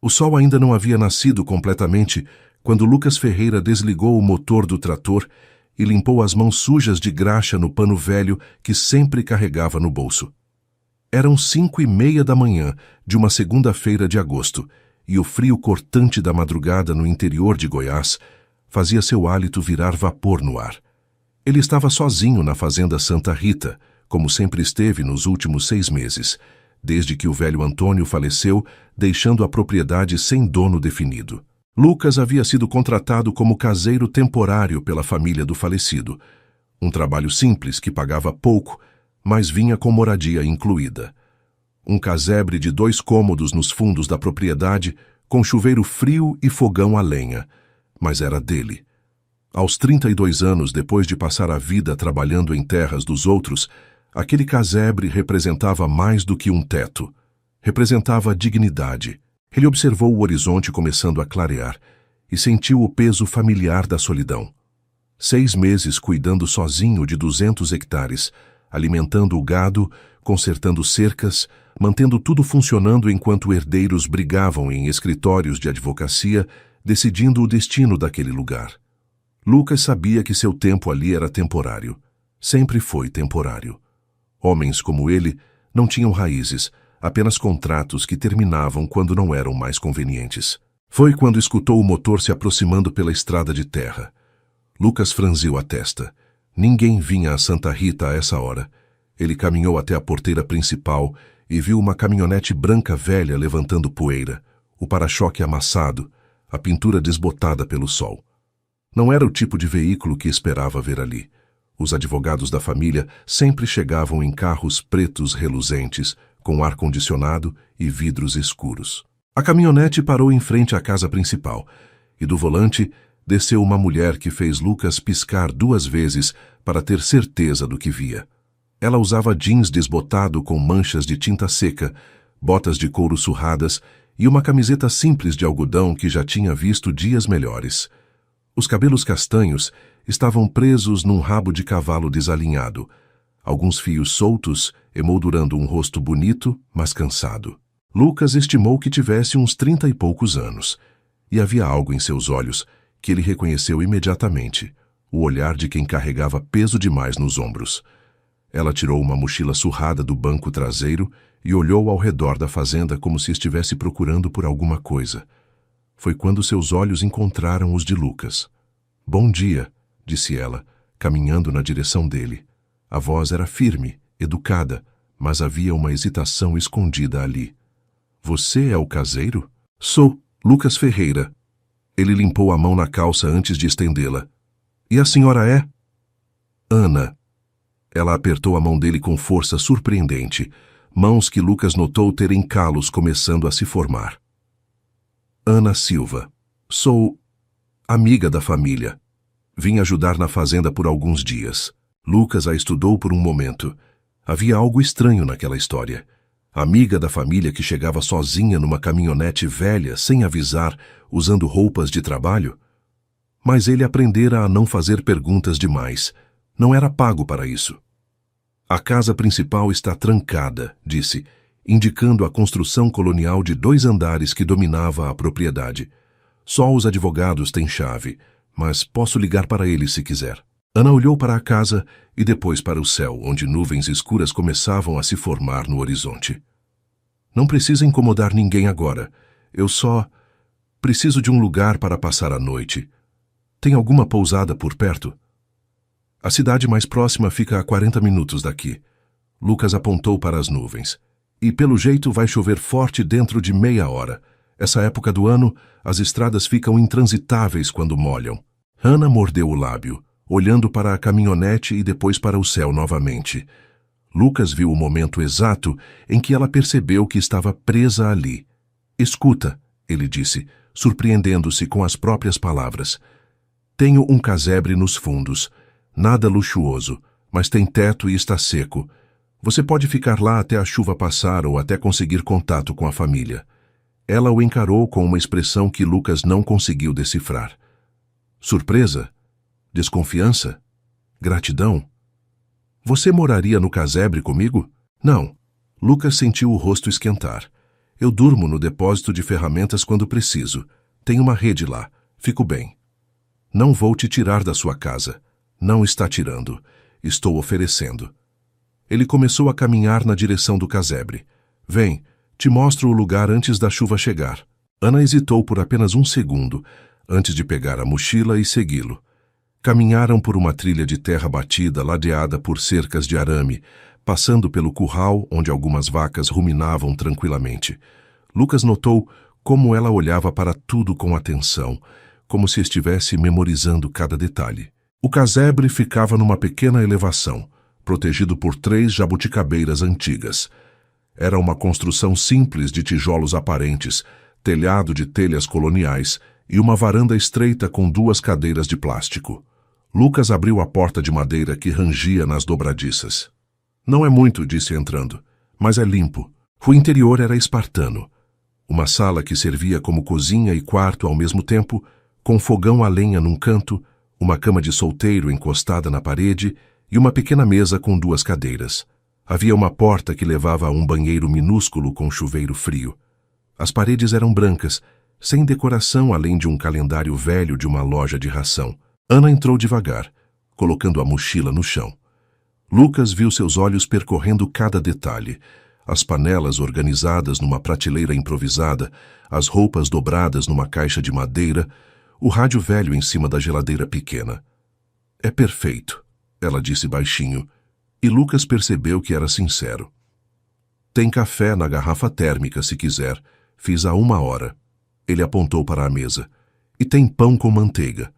O sol ainda não havia nascido completamente quando Lucas Ferreira desligou o motor do trator e limpou as mãos sujas de graxa no pano velho que sempre carregava no bolso. Eram 5:30 da manhã de uma segunda-feira de agosto, e o frio cortante da madrugada no interior de Goiás fazia seu hálito virar vapor no ar. Ele estava sozinho na fazenda Santa Rita, como sempre esteve nos últimos 6 meses, desde que o velho Antônio faleceu, deixando a propriedade sem dono definido. Lucas havia sido contratado como caseiro temporário pela família do falecido. Um trabalho simples que pagava pouco, mas vinha com moradia incluída. Um casebre de 2 cômodos nos fundos da propriedade, com chuveiro frio e fogão a lenha. Mas era dele. Aos 32 anos, depois de passar a vida trabalhando em terras dos outros, aquele casebre representava mais do que um teto. Representava dignidade. Ele observou o horizonte começando a clarear e sentiu o peso familiar da solidão. 6 meses cuidando sozinho de 200 hectares, alimentando o gado, consertando cercas, mantendo tudo funcionando enquanto herdeiros brigavam em escritórios de advocacia, decidindo o destino daquele lugar. Lucas sabia que seu tempo ali era temporário. Sempre foi temporário. Homens como ele não tinham raízes, apenas contratos que terminavam quando não eram mais convenientes. Foi quando escutou o motor se aproximando pela estrada de terra. Lucas franziu a testa. Ninguém vinha a Santa Rita a essa hora. Ele caminhou até a porteira principal e viu uma caminhonete branca velha levantando poeira, o para-choque amassado, a pintura desbotada pelo sol. Não era o tipo de veículo que esperava ver ali. Os advogados da família sempre chegavam em carros pretos reluzentes, com ar-condicionado e vidros escuros. A caminhonete parou em frente à casa principal, e do volante desceu uma mulher que fez Lucas piscar 2 vezes para ter certeza do que via. Ela usava jeans desbotado com manchas de tinta seca, botas de couro surradas e uma camiseta simples de algodão que já tinha visto dias melhores. Os cabelos castanhos estavam presos num rabo de cavalo desalinhado, alguns fios soltos emoldurando um rosto bonito, mas cansado. Lucas estimou que tivesse uns 30 e poucos anos, e havia algo em seus olhos que ele reconheceu imediatamente, o olhar de quem carregava peso demais nos ombros. Ela tirou uma mochila surrada do banco traseiro e olhou ao redor da fazenda como se estivesse procurando por alguma coisa. Foi quando seus olhos encontraram os de Lucas. "Bom dia", disse ela, caminhando na direção dele. A voz era firme, educada, mas havia uma hesitação escondida ali. "Você é o caseiro?" "Sou, Lucas Ferreira." Ele limpou a mão na calça antes de estendê-la. "E a senhora é?" "Ana." Ela apertou a mão dele com força surpreendente, mãos que Lucas notou terem calos começando a se formar. "Ana Silva. Sou amiga da família. Vim ajudar na fazenda por alguns dias." Lucas a estudou por um momento. Havia algo estranho naquela história. Amiga da família que chegava sozinha numa caminhonete velha, sem avisar, usando roupas de trabalho? Mas ele aprendera a não fazer perguntas demais. Não era pago para isso. "A casa principal está trancada", disse, indicando a construção colonial de 2 andares que dominava a propriedade. "Só os advogados têm chave, mas posso ligar para eles se quiser." Ana olhou para a casa e depois para o céu, onde nuvens escuras começavam a se formar no horizonte. "Não precisa incomodar ninguém agora. Eu só preciso de um lugar para passar a noite. Tem alguma pousada por perto?" "A cidade mais próxima fica a 40 minutos daqui." Lucas apontou para as nuvens. "E pelo jeito vai chover forte dentro de meia hora. Essa época do ano, as estradas ficam intransitáveis quando molham." Ana mordeu o lábio, olhando para a caminhonete e depois para o céu novamente. Lucas viu o momento exato em que ela percebeu que estava presa ali. "Escuta", ele disse, surpreendendo-se com as próprias palavras. "Tenho um casebre nos fundos. Nada luxuoso, mas tem teto e está seco. Você pode ficar lá até a chuva passar ou até conseguir contato com a família." Ela o encarou com uma expressão que Lucas não conseguiu decifrar. Surpresa? Desconfiança? Gratidão? "Você moraria no casebre comigo?" "Não." Lucas sentiu o rosto esquentar. Eu durmo no depósito de ferramentas quando preciso. Tem uma rede lá. Fico bem. Não vou te tirar da sua casa. Não está tirando. Estou oferecendo. Ele começou a caminhar na direção do casebre. Vem, te mostro o lugar antes da chuva chegar. Ana hesitou por apenas um segundo, antes de pegar a mochila e segui-lo. Caminharam por uma trilha de terra batida, ladeada por cercas de arame, passando pelo curral onde algumas vacas ruminavam tranquilamente. Lucas notou como ela olhava para tudo com atenção, como se estivesse memorizando cada detalhe. O casebre ficava numa pequena elevação, protegido por 3 jabuticabeiras antigas. Era uma construção simples de tijolos aparentes, telhado de telhas coloniais e uma varanda estreita com 2 cadeiras de plástico. Lucas abriu a porta de madeira que rangia nas dobradiças. Não é muito, disse entrando, mas é limpo. O interior era espartano. Uma sala que servia como cozinha e quarto ao mesmo tempo, com fogão a lenha num canto, uma cama de solteiro encostada na parede e uma pequena mesa com 2 cadeiras. Havia uma porta que levava a um banheiro minúsculo com chuveiro frio. As paredes eram brancas, sem decoração além de um calendário velho de uma loja de ração. Ana entrou devagar, colocando a mochila no chão. Lucas viu seus olhos percorrendo cada detalhe. As panelas organizadas numa prateleira improvisada, as roupas dobradas numa caixa de madeira, o rádio velho em cima da geladeira pequena. É perfeito, ela disse baixinho, e Lucas percebeu que era sincero. Tem café na garrafa térmica, se quiser. Fiz há 1 hora. Ele apontou para a mesa. E tem pão com manteiga.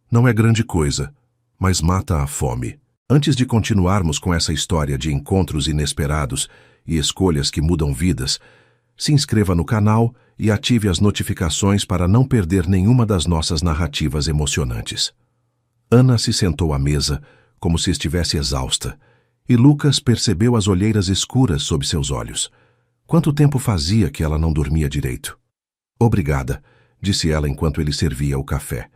Não é grande coisa, mas mata a fome. Antes de continuarmos com essa história de encontros inesperados e escolhas que mudam vidas, se inscreva no canal e ative as notificações para não perder nenhuma das nossas narrativas emocionantes. Ana se sentou à mesa, como se estivesse exausta, e Lucas percebeu as olheiras escuras sob seus olhos. Quanto tempo fazia que ela não dormia direito? Obrigada, disse ela enquanto ele servia o café.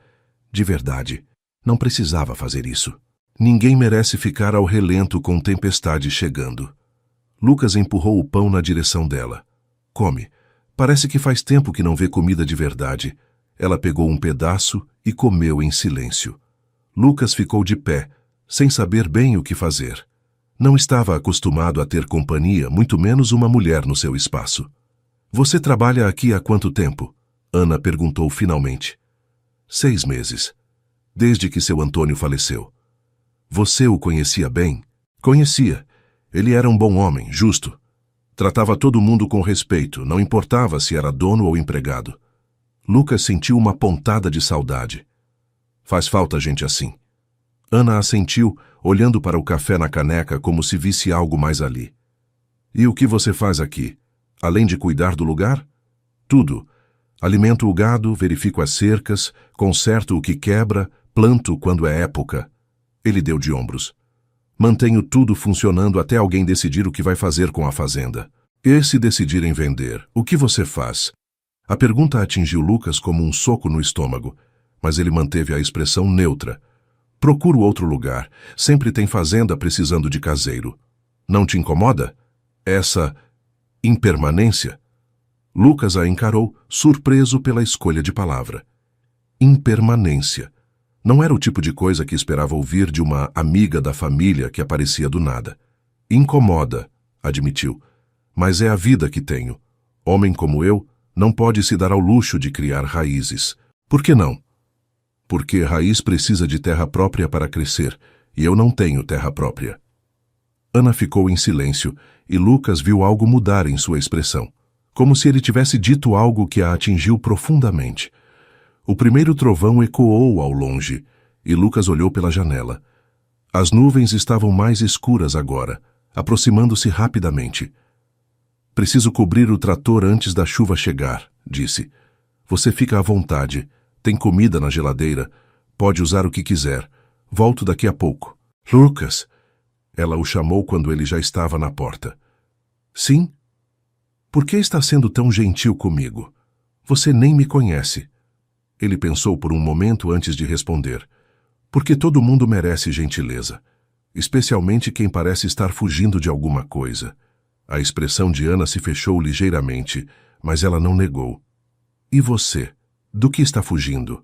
De verdade, não precisava fazer isso. Ninguém merece ficar ao relento com tempestade chegando. Lucas empurrou o pão na direção dela. Come. Parece que faz tempo que não vê comida de verdade. Ela pegou um pedaço e comeu em silêncio. Lucas ficou de pé, sem saber bem o que fazer. Não estava acostumado a ter companhia, muito menos uma mulher no seu espaço. Você trabalha aqui há quanto tempo? Ana perguntou finalmente. 6 meses. Desde que seu Antônio faleceu. Você o conhecia bem? Conhecia. Ele era um bom homem, justo. Tratava todo mundo com respeito, não importava se era dono ou empregado. Lucas sentiu uma pontada de saudade. Faz falta gente assim. Ana assentiu, olhando para o café na caneca como se visse algo mais ali. E o que você faz aqui? Além de cuidar do lugar? Tudo. Alimento o gado, verifico as cercas, conserto o que quebra, planto quando é época. Ele deu de ombros. Mantenho tudo funcionando até alguém decidir o que vai fazer com a fazenda. E se decidirem vender, o que você faz? A pergunta atingiu Lucas como um soco no estômago, mas ele manteve a expressão neutra. Procuro outro lugar. Sempre tem fazenda precisando de caseiro. Não te incomoda? Essa impermanência? Lucas a encarou, surpreso pela escolha de palavra. Impermanência. Não era o tipo de coisa que esperava ouvir de uma amiga da família que aparecia do nada. Incomoda, admitiu. Mas é a vida que tenho. Homem como eu não pode se dar ao luxo de criar raízes. Por que não? Porque raiz precisa de terra própria para crescer, e eu não tenho terra própria. Ana ficou em silêncio, e Lucas viu algo mudar em sua expressão, como se ele tivesse dito algo que a atingiu profundamente. O primeiro trovão ecoou ao longe, e Lucas olhou pela janela. As nuvens estavam mais escuras agora, aproximando-se rapidamente. Preciso cobrir o trator antes da chuva chegar, disse. Você fica à vontade. Tem comida na geladeira. Pode usar o que quiser. Volto daqui a pouco. Lucas! Ela o chamou quando ele já estava na porta. Sim? Por que está sendo tão gentil comigo? Você nem me conhece. Ele pensou por um momento antes de responder. Porque todo mundo merece gentileza. Especialmente quem parece estar fugindo de alguma coisa. A expressão de Ana se fechou ligeiramente, mas ela não negou. E você? Do que está fugindo?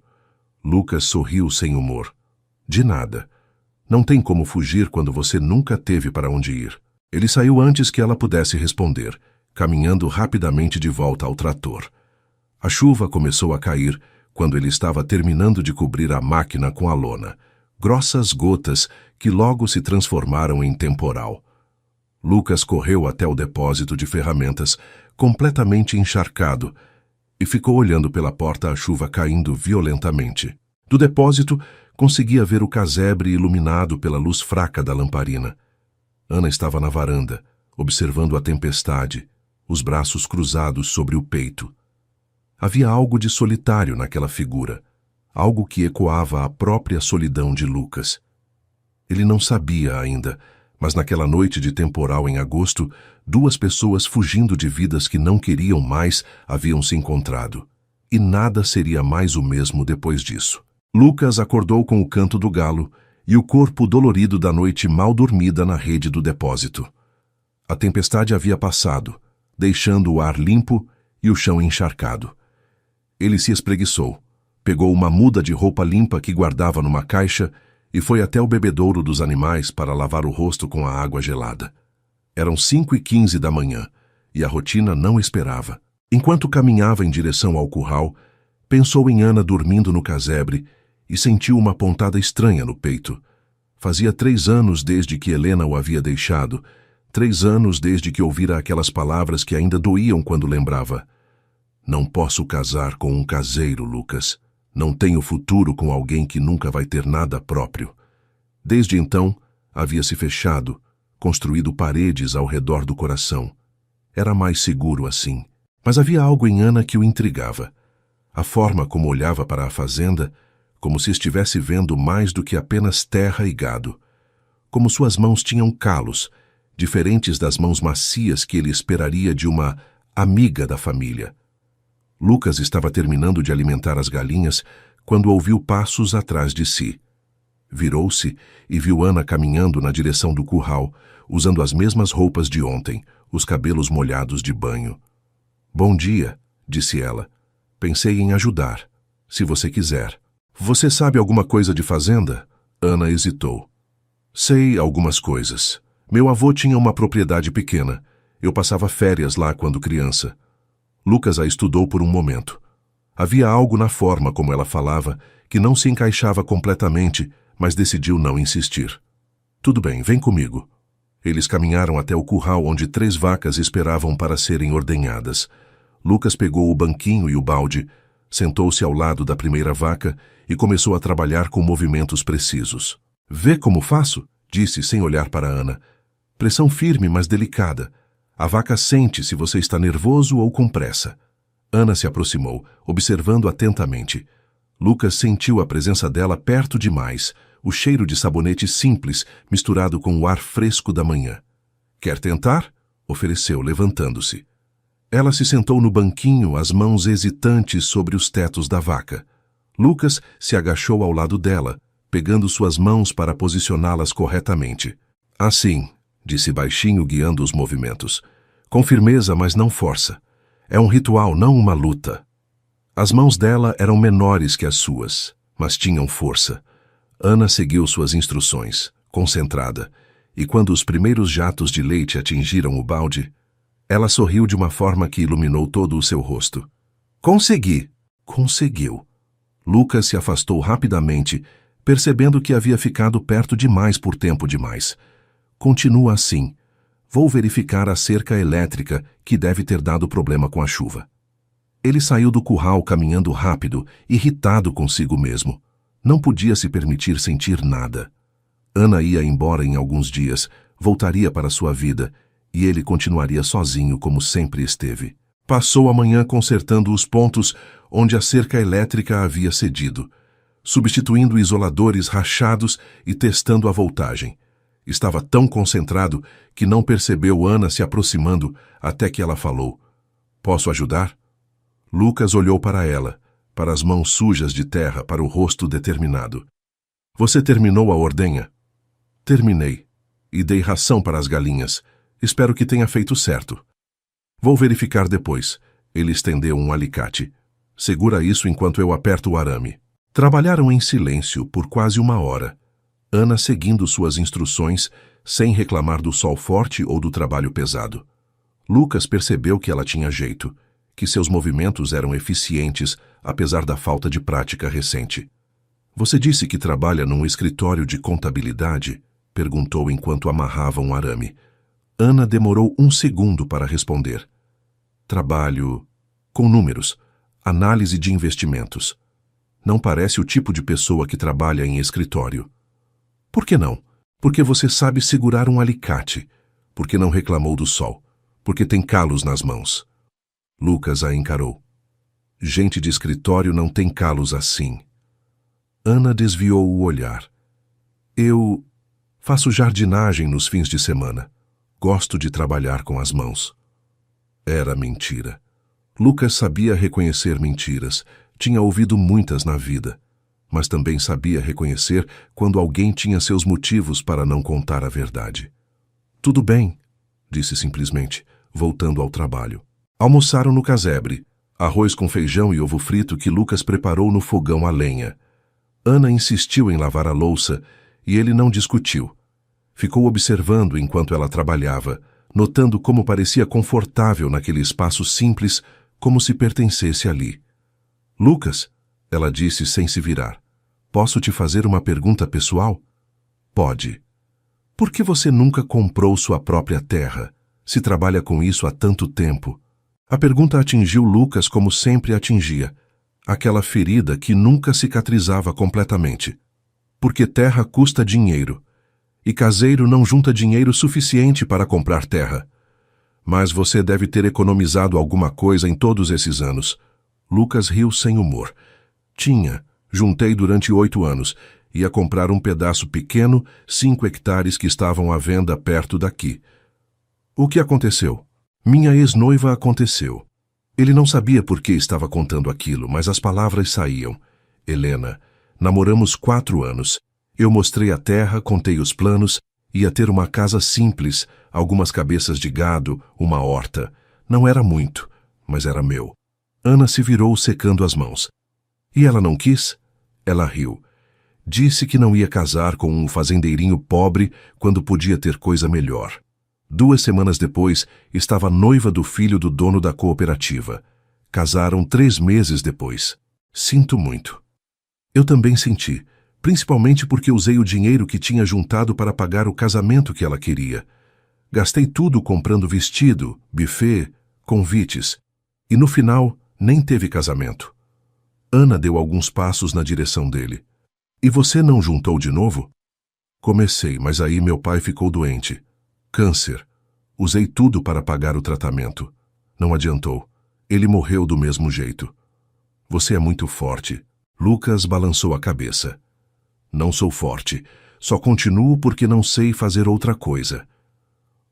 Lucas sorriu sem humor. De nada. Não tem como fugir quando você nunca teve para onde ir. Ele saiu antes que ela pudesse responder, caminhando rapidamente de volta ao trator. A chuva começou a cair quando ele estava terminando de cobrir a máquina com a lona, grossas gotas que logo se transformaram em temporal. Lucas correu até o depósito de ferramentas, completamente encharcado, e ficou olhando pela porta a chuva caindo violentamente. Do depósito, conseguia ver o casebre iluminado pela luz fraca da lamparina. Ana estava na varanda, observando a tempestade, os braços cruzados sobre o peito. Havia algo de solitário naquela figura, algo que ecoava a própria solidão de Lucas. Ele não sabia ainda, mas naquela noite de temporal em agosto, duas pessoas fugindo de vidas que não queriam mais haviam se encontrado. E nada seria mais o mesmo depois disso. Lucas acordou com o canto do galo e o corpo dolorido da noite mal dormida na rede do depósito. A tempestade havia passado, deixando o ar limpo e o chão encharcado. Ele se espreguiçou, pegou uma muda de roupa limpa que guardava numa caixa e foi até o bebedouro dos animais para lavar o rosto com a água gelada. Eram 5h15 da manhã e a rotina não esperava. Enquanto caminhava em direção ao curral, pensou em Ana dormindo no casebre e sentiu uma pontada estranha no peito. Fazia 3 anos desde que Helena o havia deixado, 3 anos desde que ouvira aquelas palavras que ainda doíam quando lembrava. Não posso casar com um caseiro, Lucas. Não tenho futuro com alguém que nunca vai ter nada próprio. Desde então, havia se fechado, construído paredes ao redor do coração. Era mais seguro assim. Mas havia algo em Ana que o intrigava. A forma como olhava para a fazenda, como se estivesse vendo mais do que apenas terra e gado. Como suas mãos tinham calos, diferentes das mãos macias que ele esperaria de uma amiga da família. Lucas estava terminando de alimentar as galinhas quando ouviu passos atrás de si. Virou-se e viu Ana caminhando na direção do curral, usando as mesmas roupas de ontem, os cabelos molhados de banho. "Bom dia", disse ela. "Pensei em ajudar, se você quiser." "Você sabe alguma coisa de fazenda?" Ana hesitou. "Sei algumas coisas. Meu avô tinha uma propriedade pequena. Eu passava férias lá quando criança." Lucas a estudou por um momento. Havia algo na forma como ela falava que não se encaixava completamente, mas decidiu não insistir. "Tudo bem, vem comigo." Eles caminharam até o curral onde 3 vacas esperavam para serem ordenhadas. Lucas pegou o banquinho e o balde, sentou-se ao lado da primeira vaca e começou a trabalhar com movimentos precisos. "Vê como faço?" disse sem olhar para Ana. "Pressão firme, mas delicada. A vaca sente se você está nervoso ou com pressa." Ana se aproximou, observando atentamente. Lucas sentiu a presença dela perto demais, o cheiro de sabonete simples misturado com o ar fresco da manhã. "Quer tentar?" ofereceu, levantando-se. Ela se sentou no banquinho, as mãos hesitantes sobre os tetos da vaca. Lucas se agachou ao lado dela, pegando suas mãos para posicioná-las corretamente. "Assim", disse baixinho, guiando os movimentos. "Com firmeza, mas não força. É um ritual, não uma luta." As mãos dela eram menores que as suas, mas tinham força. Ana seguiu suas instruções, concentrada, e quando os primeiros jatos de leite atingiram o balde, ela sorriu de uma forma que iluminou todo o seu rosto. "Consegui!" Conseguiu. Lucas se afastou rapidamente, percebendo que havia ficado perto demais por tempo demais. "Continua assim. Vou verificar a cerca elétrica que deve ter dado problema com a chuva." Ele saiu do curral caminhando rápido, irritado consigo mesmo. Não podia se permitir sentir nada. Ana ia embora em alguns dias, voltaria para sua vida, e ele continuaria sozinho como sempre esteve. Passou a manhã consertando os pontos onde a cerca elétrica havia cedido, substituindo isoladores rachados e testando a voltagem. Estava tão concentrado que não percebeu Ana se aproximando até que ela falou: "Posso ajudar?" Lucas olhou para ela, para as mãos sujas de terra, para o rosto determinado. "Você terminou a ordenha?" "Terminei. E dei ração para as galinhas. Espero que tenha feito certo." "Vou verificar depois. Ele estendeu um alicate. Segura isso enquanto eu aperto o arame. Trabalharam em silêncio por quase 1 hora. Ana seguindo suas instruções, sem reclamar do sol forte ou do trabalho pesado. Lucas percebeu que ela tinha jeito, que seus movimentos eram eficientes, apesar da falta de prática recente. Você disse que trabalha num escritório de contabilidade? Perguntou enquanto amarrava um arame. Ana demorou 1 segundo para responder. Trabalho com números, análise de investimentos. Não parece o tipo de pessoa que trabalha em escritório. Por que não? Porque você sabe segurar um alicate. Porque não reclamou do sol. Porque tem calos nas mãos. Lucas a encarou. Gente de escritório não tem calos assim. Ana desviou o olhar. Eu faço jardinagem nos fins de semana. Gosto de trabalhar com as mãos. Era mentira. Lucas sabia reconhecer mentiras. Tinha ouvido muitas na vida. Mas também sabia reconhecer quando alguém tinha seus motivos para não contar a verdade. Tudo bem, disse simplesmente, voltando ao trabalho. Almoçaram no casebre, arroz com feijão e ovo frito que Lucas preparou no fogão a lenha. Ana insistiu em lavar a louça e ele não discutiu. Ficou observando enquanto ela trabalhava, notando como parecia confortável naquele espaço simples, como se pertencesse ali. Lucas, ela disse sem se virar, posso te fazer uma pergunta pessoal? Pode. Por que você nunca comprou sua própria terra, se trabalha com isso há tanto tempo? A pergunta atingiu Lucas como sempre atingia, aquela ferida que nunca cicatrizava completamente. Porque terra custa dinheiro, e caseiro não junta dinheiro suficiente para comprar terra. Mas você deve ter economizado alguma coisa em todos esses anos. Lucas riu sem humor. Tinha, juntei durante 8 anos, ia comprar um pedaço pequeno, 5 hectares que estavam à venda perto daqui. O que aconteceu? Minha ex-noiva aconteceu. Ele não sabia por que estava contando aquilo, mas as palavras saíam. Helena, namoramos 4 anos. Eu mostrei a terra, contei os planos, ia ter uma casa simples, algumas cabeças de gado, uma horta. Não era muito, mas era meu. Ana se virou secando as mãos. E ela não quis? Ela riu. Disse que não ia casar com um fazendeirinho pobre quando podia ter coisa melhor. 2 semanas depois, estava noiva do filho do dono da cooperativa. Casaram 3 meses depois. Sinto muito. Eu também senti, principalmente porque usei o dinheiro que tinha juntado para pagar o casamento que ela queria. Gastei tudo comprando vestido, buffet, convites. E no final, nem teve casamento. Ana deu alguns passos na direção dele. E você não juntou de novo? Comecei, mas aí meu pai ficou doente. Câncer. Usei tudo para pagar o tratamento. Não adiantou. Ele morreu do mesmo jeito. Você é muito forte. Lucas balançou a cabeça. Não sou forte. Só continuo porque não sei fazer outra coisa.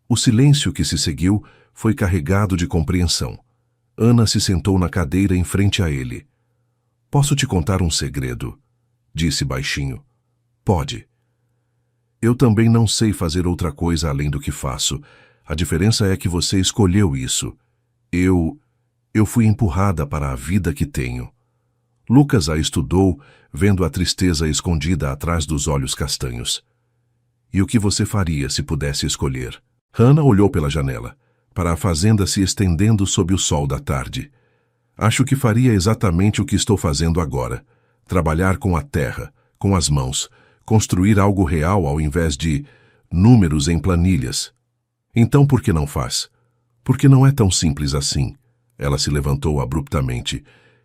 O silêncio que se seguiu foi carregado de compreensão. Ana se sentou na cadeira em frente a ele. Posso te contar um segredo? Disse baixinho. Pode. Eu também não sei fazer outra coisa além do que faço. A diferença é que você escolheu isso. Eu fui empurrada para a vida que tenho. Lucas a estudou, vendo a tristeza escondida atrás dos olhos castanhos. E o que você faria se pudesse escolher? Hannah olhou pela janela, para a fazenda se estendendo sob o sol da tarde. Acho que faria exatamente o que estou fazendo agora. Trabalhar com a terra, com as mãos, construir algo real ao invés de números em planilhas. Então por que não faz? Porque não é tão simples assim. Ela se levantou abruptamente.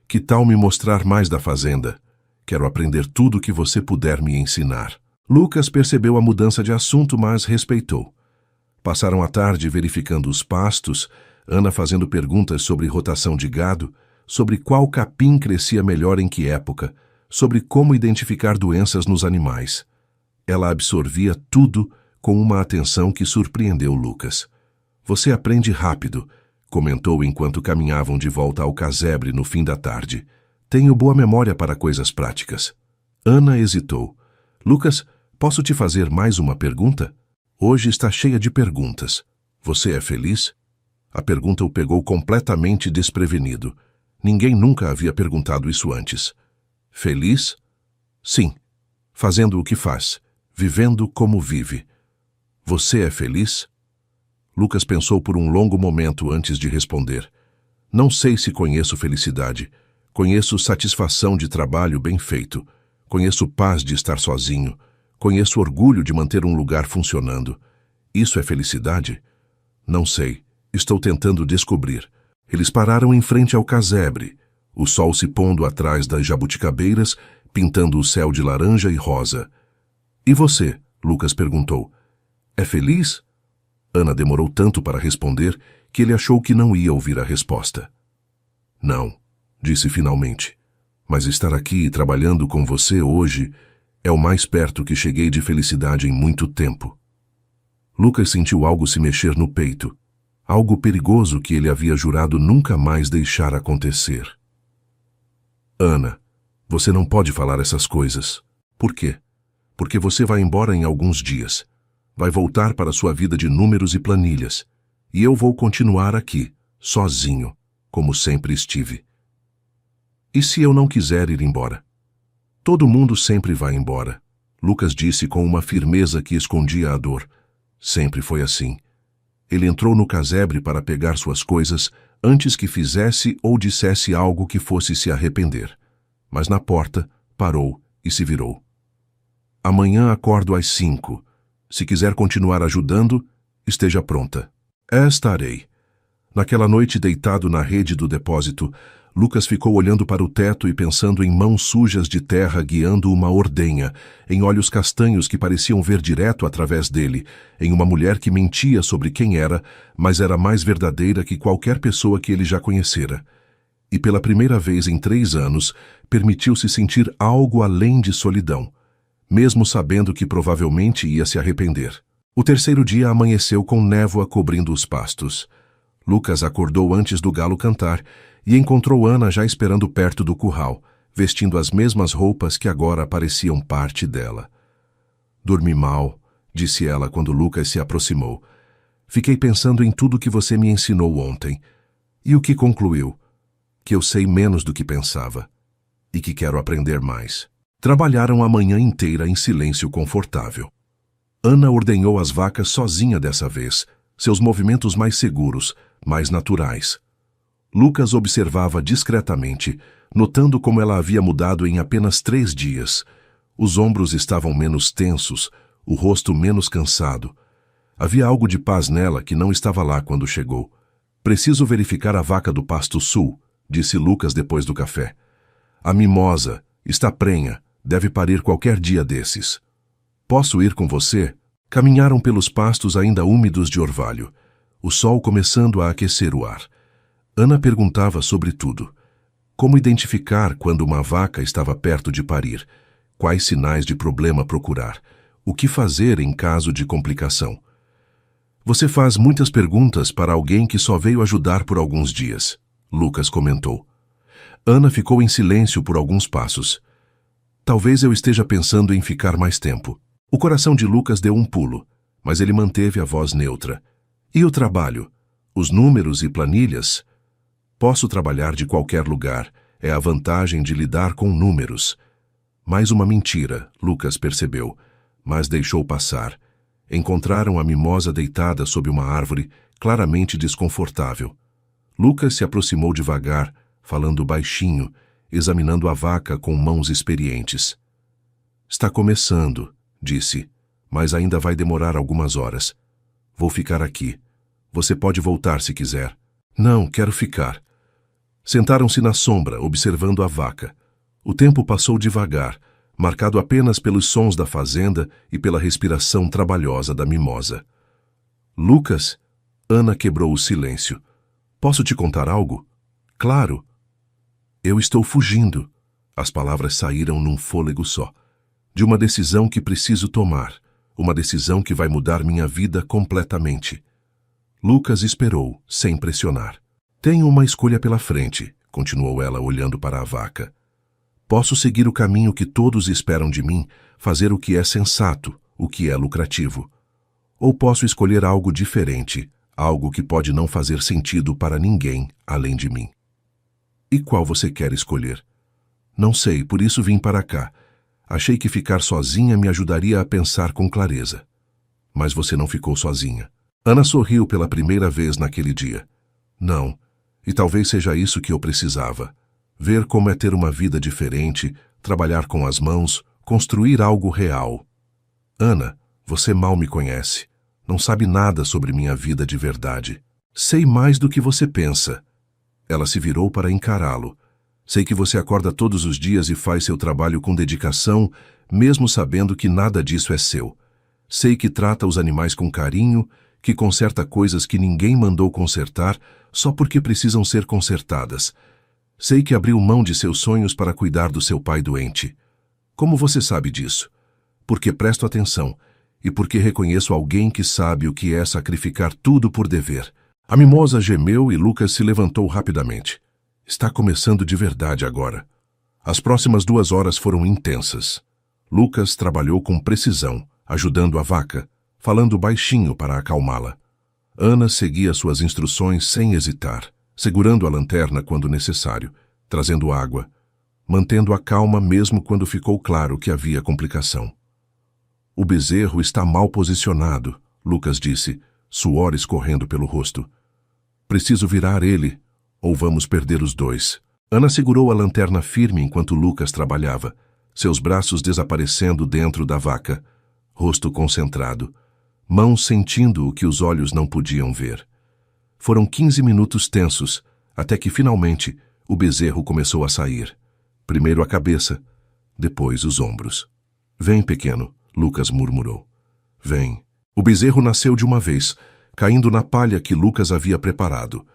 Que tal me mostrar mais da fazenda? Quero aprender tudo o que você puder me ensinar. Lucas percebeu a mudança de assunto, mas respeitou. Passaram a tarde verificando os pastos, Ana fazendo perguntas sobre rotação de gado, sobre qual capim crescia melhor em que época, sobre como identificar doenças nos animais. Ela absorvia tudo com uma atenção que surpreendeu Lucas. Você aprende rápido, comentou enquanto caminhavam de volta ao casebre no fim da tarde. Tenho boa memória para coisas práticas. Ana hesitou. Lucas, posso te fazer mais uma pergunta? Hoje está cheia de perguntas. Você é feliz? A pergunta o pegou completamente desprevenido. Ninguém nunca havia perguntado isso antes. Feliz? Sim. Fazendo o que faz. Vivendo como vive. Você é feliz? Lucas pensou por um longo momento antes de responder. Não sei se conheço felicidade. Conheço satisfação de trabalho bem feito. Conheço paz de estar sozinho. Conheço orgulho de manter um lugar funcionando. Isso é felicidade? Não sei. Estou tentando descobrir. Eles pararam em frente ao casebre, o sol se pondo atrás das jabuticabeiras, pintando o céu de laranja e rosa. E você? Lucas perguntou. É feliz? Ana demorou tanto para responder que ele achou que não ia ouvir a resposta. Não, disse finalmente. Mas estar aqui trabalhando com você hoje é o mais perto que cheguei de felicidade em muito tempo. Lucas sentiu algo se mexer no peito. Algo perigoso que ele havia jurado nunca mais deixar acontecer. Ana, você não pode falar essas coisas. Por quê? Porque você vai embora em alguns dias. Vai voltar para sua vida de números e planilhas. E eu vou continuar aqui, sozinho, como sempre estive. E se eu não quiser ir embora? Todo mundo sempre vai embora, Lucas disse com uma firmeza que escondia a dor. Sempre foi assim. Ele entrou no casebre para pegar suas coisas antes que fizesse ou dissesse algo que fosse se arrepender. Mas na porta, parou e se virou. Amanhã acordo às 5. Se quiser continuar ajudando, esteja pronta. Estarei. Naquela noite, deitado na rede do depósito, Lucas ficou olhando para o teto e pensando em mãos sujas de terra guiando uma ordenha, em olhos castanhos que pareciam ver direto através dele, em uma mulher que mentia sobre quem era, mas era mais verdadeira que qualquer pessoa que ele já conhecera. E pela primeira vez em 3 anos, permitiu-se sentir algo além de solidão, mesmo sabendo que provavelmente ia se arrepender. O terceiro dia amanheceu com névoa cobrindo os pastos. Lucas acordou antes do galo cantar e encontrou Ana já esperando perto do curral, vestindo as mesmas roupas que agora pareciam parte dela. Dormi mal, disse ela quando Lucas se aproximou. Fiquei pensando em tudo que você me ensinou ontem. E o que concluiu? Que eu sei menos do que pensava. E que quero aprender mais. Trabalharam a manhã inteira em silêncio confortável. Ana ordenhou as vacas sozinha dessa vez, seus movimentos mais seguros, mais naturais. Lucas observava discretamente, notando como ela havia mudado em apenas 3 dias. Os ombros estavam menos tensos, o rosto menos cansado. Havia algo de paz nela que não estava lá quando chegou. Preciso verificar a vaca do pasto sul, disse Lucas depois do café. A mimosa está prenha, deve parir qualquer dia desses. Posso ir com você? Caminharam pelos pastos ainda úmidos de orvalho, o sol começando a aquecer o ar. Ana perguntava sobre tudo. Como identificar quando uma vaca estava perto de parir? Quais sinais de problema procurar? O que fazer em caso de complicação? Você faz muitas perguntas para alguém que só veio ajudar por alguns dias, Lucas comentou. Ana ficou em silêncio por alguns passos. Talvez eu esteja pensando em ficar mais tempo. O coração de Lucas deu um pulo, mas ele manteve a voz neutra. E o trabalho? Os números e planilhas? Posso trabalhar de qualquer lugar. É a vantagem de lidar com números. Mais uma mentira, Lucas percebeu, mas deixou passar. Encontraram a mimosa deitada sob uma árvore, claramente desconfortável. Lucas se aproximou devagar, falando baixinho, examinando a vaca com mãos experientes. Está começando, disse, mas ainda vai demorar algumas horas. Vou ficar aqui. Você pode voltar se quiser. Não, quero ficar. Sentaram-se na sombra, observando a vaca. O tempo passou devagar, marcado apenas pelos sons da fazenda e pela respiração trabalhosa da mimosa. Lucas? Ana quebrou o silêncio. Posso te contar algo? Claro. Eu estou fugindo. As palavras saíram num fôlego só. De uma decisão que preciso tomar. Uma decisão que vai mudar minha vida completamente. Lucas esperou, sem pressionar. Tenho uma escolha pela frente, continuou ela olhando para a vaca. Posso seguir o caminho que todos esperam de mim, fazer o que é sensato, o que é lucrativo. Ou posso escolher algo diferente, algo que pode não fazer sentido para ninguém além de mim. E qual você quer escolher? Não sei, por isso vim para cá. Achei que ficar sozinha me ajudaria a pensar com clareza. Mas você não ficou sozinha. Ana sorriu pela primeira vez naquele dia. Não, e talvez seja isso que eu precisava. Ver como é ter uma vida diferente, trabalhar com as mãos, construir algo real. Ana, você mal me conhece. Não sabe nada sobre minha vida de verdade. Sei mais do que você pensa. Ela se virou para encará-lo. Sei que você acorda todos os dias e faz seu trabalho com dedicação, mesmo sabendo que nada disso é seu. Sei que trata os animais com carinho, que conserta coisas que ninguém mandou consertar só porque precisam ser consertadas. Sei que abriu mão de seus sonhos para cuidar do seu pai doente. Como você sabe disso? Porque presto atenção e porque reconheço alguém que sabe o que é sacrificar tudo por dever. A mimosa gemeu e Lucas se levantou rapidamente. Está começando de verdade agora. As próximas 2 horas foram intensas. Lucas trabalhou com precisão, ajudando a vaca, falando baixinho para acalmá-la. Ana seguia suas instruções sem hesitar, segurando a lanterna quando necessário, trazendo água, mantendo a calma mesmo quando ficou claro que havia complicação. O bezerro está mal posicionado, Lucas disse, suor escorrendo pelo rosto. Preciso virar ele, ou vamos perder os dois. Ana segurou a lanterna firme enquanto Lucas trabalhava, seus braços desaparecendo dentro da vaca, rosto concentrado, mãos sentindo o que os olhos não podiam ver. Foram 15 minutos tensos, até que finalmente o bezerro começou a sair. Primeiro a cabeça, depois os ombros. Vem, pequeno, Lucas murmurou. Vem. O bezerro nasceu de uma vez, caindo na palha que Lucas havia preparado.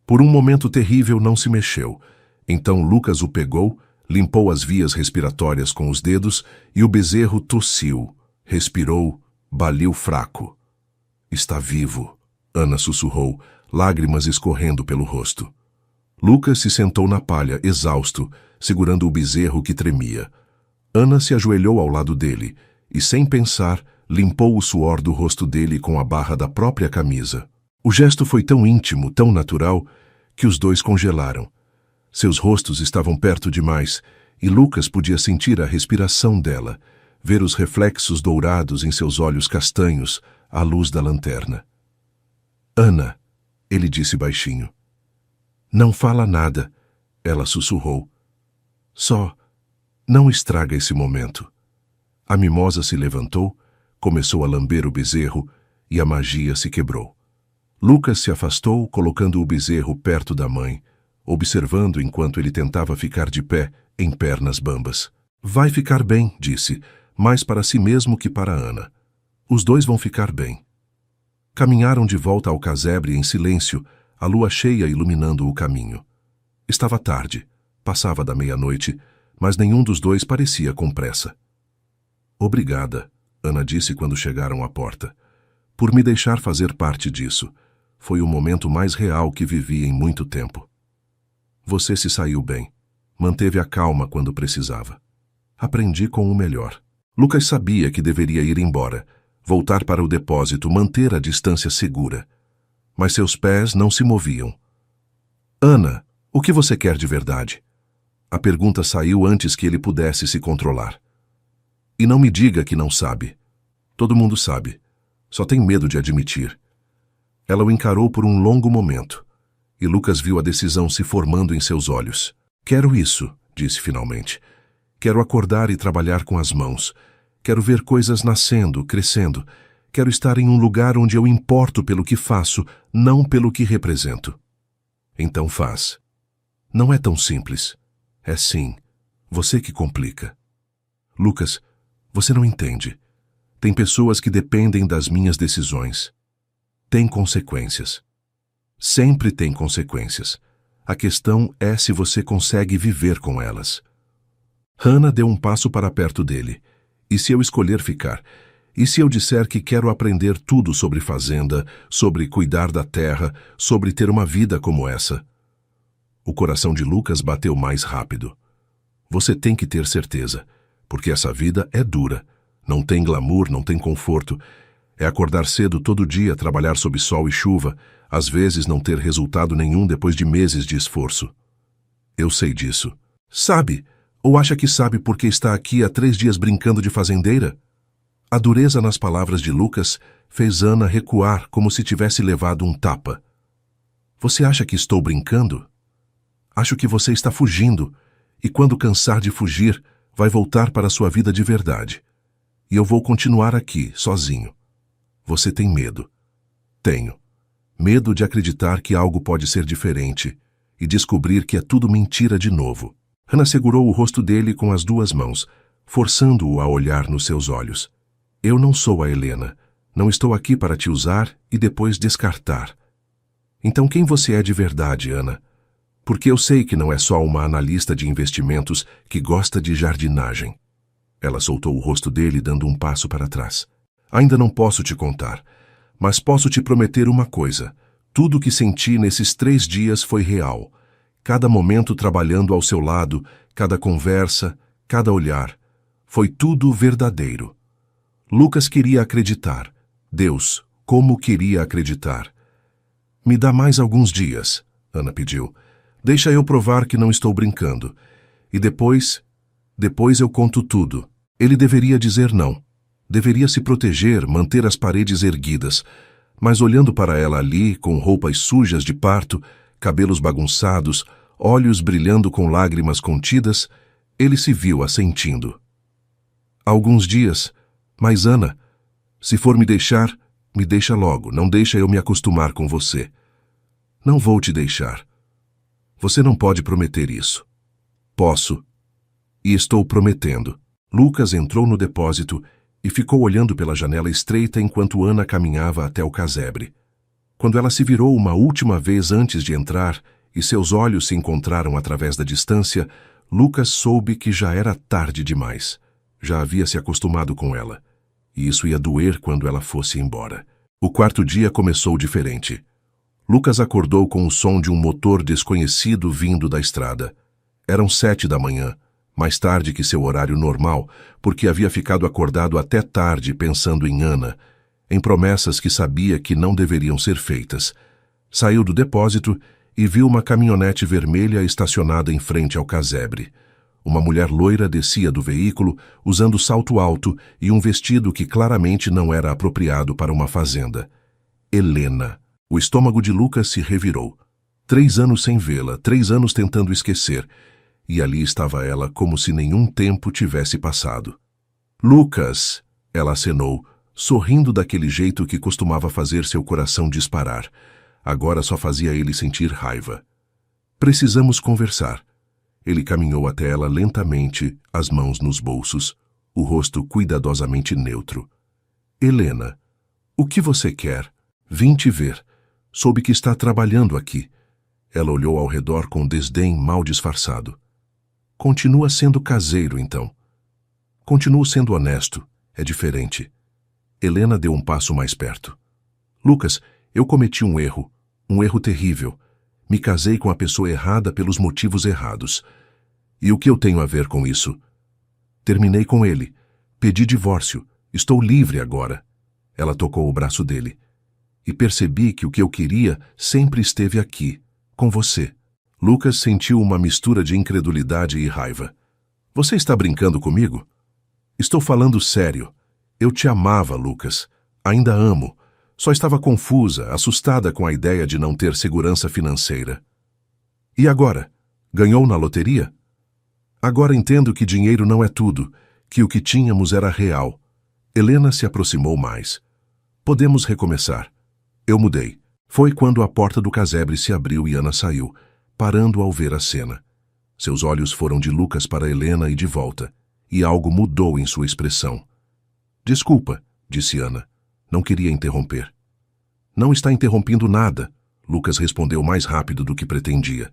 Por um momento terrível não se mexeu. Então Lucas o pegou, limpou as vias respiratórias com os dedos e o bezerro tossiu, respirou, baliu fraco. Está vivo, Ana sussurrou, lágrimas escorrendo pelo rosto. Lucas se sentou na palha, exausto, segurando o bezerro que tremia. Ana se ajoelhou ao lado dele e, sem pensar, limpou o suor do rosto dele com a barra da própria camisa. O gesto foi tão íntimo, tão natural, que os dois congelaram. Seus rostos estavam perto demais, e Lucas podia sentir a respiração dela, ver os reflexos dourados em seus olhos castanhos à luz da lanterna. Ana, ele disse baixinho. Não fala nada, ela sussurrou. Só, não estraga esse momento. A mimosa se levantou, começou a lamber o bezerro e a magia se quebrou. Lucas se afastou, colocando o bezerro perto da mãe, observando enquanto ele tentava ficar de pé, em pernas bambas. Vai ficar bem, disse, mais para si mesmo que para Ana. Os dois vão ficar bem. Caminharam de volta ao casebre em silêncio, a lua cheia iluminando o caminho. Estava tarde, passava da meia-noite, mas nenhum dos dois parecia com pressa. Obrigada, Ana disse quando chegaram à porta, por me deixar fazer parte disso. Foi o momento mais real que vivi em muito tempo. Você se saiu bem. Manteve a calma quando precisava. Aprendi com o melhor. Lucas sabia que deveria ir embora, voltar para o depósito, manter a distância segura. Mas seus pés não se moviam. Ana, o que você quer de verdade? A pergunta saiu antes que ele pudesse se controlar. E não me diga que não sabe. Todo mundo sabe. Só tem medo de admitir. Ela o encarou por um longo momento, e Lucas viu a decisão se formando em seus olhos. Quero isso, disse finalmente. Quero acordar e trabalhar com as mãos. Quero ver coisas nascendo, crescendo. Quero estar em um lugar onde eu importo pelo que faço, não pelo que represento. Então faz. Não é tão simples. É sim. Você que complica. Lucas, você não entende. Tem pessoas que dependem das minhas decisões. Tem consequências. Sempre tem consequências. A questão é se você consegue viver com elas. Hannah deu um passo para perto dele. E se eu escolher ficar? E se eu disser que quero aprender tudo sobre fazenda, sobre cuidar da terra, sobre ter uma vida como essa? O coração de Lucas bateu mais rápido. Você tem que ter certeza, porque essa vida é dura. Não tem glamour, não tem conforto. É acordar cedo todo dia, trabalhar sob sol e chuva, às vezes não ter resultado nenhum depois de meses de esforço. Eu sei disso. Sabe? Ou acha que sabe porque está aqui há 3 dias brincando de fazendeira? A dureza nas palavras de Lucas fez Ana recuar como se tivesse levado um tapa. Você acha que estou brincando? Acho que você está fugindo, e quando cansar de fugir, vai voltar para sua vida de verdade. E eu vou continuar aqui, sozinho. Você tem medo. Tenho. Medo de acreditar que algo pode ser diferente e descobrir que é tudo mentira de novo. Ana segurou o rosto dele com as 2 mãos, forçando-o a olhar nos seus olhos. Eu não sou a Helena. Não estou aqui para te usar e depois descartar. Então quem você é de verdade, Ana? Porque eu sei que não é só uma analista de investimentos que gosta de jardinagem. Ela soltou o rosto dele, dando um passo para trás. Ainda não posso te contar, mas posso te prometer uma coisa. Tudo o que senti nesses 3 dias foi real. Cada momento trabalhando ao seu lado, cada conversa, cada olhar. Foi tudo verdadeiro. Lucas queria acreditar. Deus, como queria acreditar. Me dá mais alguns dias, Ana pediu. Deixa eu provar que não estou brincando. E depois eu conto tudo. Ele deveria dizer não. Deveria se proteger, manter as paredes erguidas. Mas olhando para ela ali, com roupas sujas de parto, cabelos bagunçados, olhos brilhando com lágrimas contidas, ele se viu assentindo. Alguns dias, mas Ana, se for me deixar, me deixa logo, não deixa eu me acostumar com você. Não vou te deixar. Você não pode prometer isso. Posso. E estou prometendo. Lucas entrou no depósito e ficou olhando pela janela estreita enquanto Ana caminhava até o casebre. Quando ela se virou uma última vez antes de entrar e seus olhos se encontraram através da distância, Lucas soube que já era tarde demais. Já havia se acostumado com ela. E isso ia doer quando ela fosse embora. O 4º dia começou diferente. Lucas acordou com o som de um motor desconhecido vindo da estrada. Eram 7 da manhã, mais tarde que seu horário normal, porque havia ficado acordado até tarde pensando em Ana, em promessas que sabia que não deveriam ser feitas. Saiu do depósito e viu uma caminhonete vermelha estacionada em frente ao casebre. Uma mulher loira descia do veículo usando salto alto e um vestido que claramente não era apropriado para uma fazenda. Helena. O estômago de Lucas se revirou. 3 anos sem vê-la, 3 anos tentando esquecer. E ali estava ela como se nenhum tempo tivesse passado. Lucas! Ela acenou, sorrindo daquele jeito que costumava fazer seu coração disparar. Agora só fazia ele sentir raiva. Precisamos conversar. Ele caminhou até ela lentamente, as mãos nos bolsos, o rosto cuidadosamente neutro. Helena, o que você quer? Vim te ver. Soube que está trabalhando aqui. Ela olhou ao redor com desdém mal disfarçado. Continua sendo caseiro, então. Continuo sendo honesto. É diferente. Helena deu um passo mais perto. Lucas, eu cometi um erro terrível. Me casei com a pessoa errada pelos motivos errados. E o que eu tenho a ver com isso? Terminei com ele. Pedi divórcio. Estou livre agora. Ela tocou o braço dele. E percebi que o que eu queria sempre esteve aqui, com você. Lucas sentiu uma mistura de incredulidade e raiva. Você está brincando comigo? Estou falando sério. Eu te amava, Lucas. Ainda amo. Só estava confusa, assustada com a ideia de não ter segurança financeira. E agora? Ganhou na loteria? Agora entendo que dinheiro não é tudo, que o que tínhamos era real. Helena se aproximou mais. Podemos recomeçar. Eu mudei. Foi quando a porta do casebre se abriu e Ana saiu, parando ao ver a cena. Seus olhos foram de Lucas para Helena e de volta, e algo mudou em sua expressão. Desculpa, disse Ana. Não queria interromper. Não está interrompendo nada, Lucas respondeu mais rápido do que pretendia.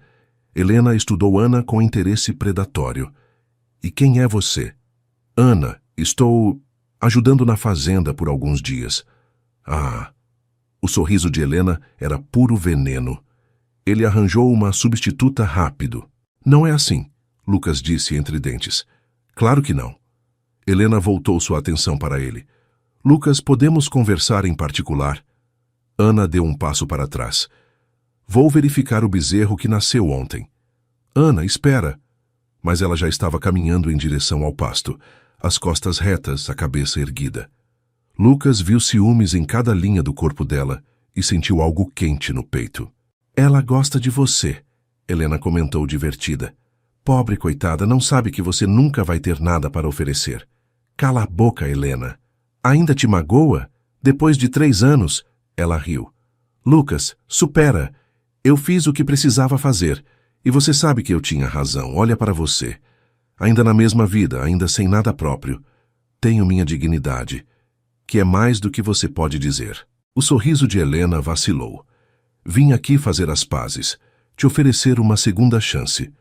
Helena estudou Ana com interesse predatório. E quem é você? Ana, estou ajudando na fazenda por alguns dias. Ah... O sorriso de Helena era puro veneno. Ele arranjou uma substituta rápido. Não é assim, Lucas disse entre dentes. Claro que não. Helena voltou sua atenção para ele. Lucas, podemos conversar em particular? Ana deu um passo para trás. Vou verificar o bezerro que nasceu ontem. Ana, espera. Mas ela já estava caminhando em direção ao pasto, as costas retas, a cabeça erguida. Lucas viu ciúmes em cada linha do corpo dela e sentiu algo quente no peito. Ela gosta de você, Helena comentou divertida. Pobre coitada, não sabe que você nunca vai ter nada para oferecer. Cala a boca, Helena. Ainda te magoa? Depois de 3 anos? Ela riu. Lucas, supera. Eu fiz o que precisava fazer. E você sabe que eu tinha razão. Olha para você. Ainda na mesma vida, ainda sem nada próprio. Tenho minha dignidade, que é mais do que você pode dizer. O sorriso de Helena vacilou. Vim aqui fazer as pazes, te oferecer uma segunda chance.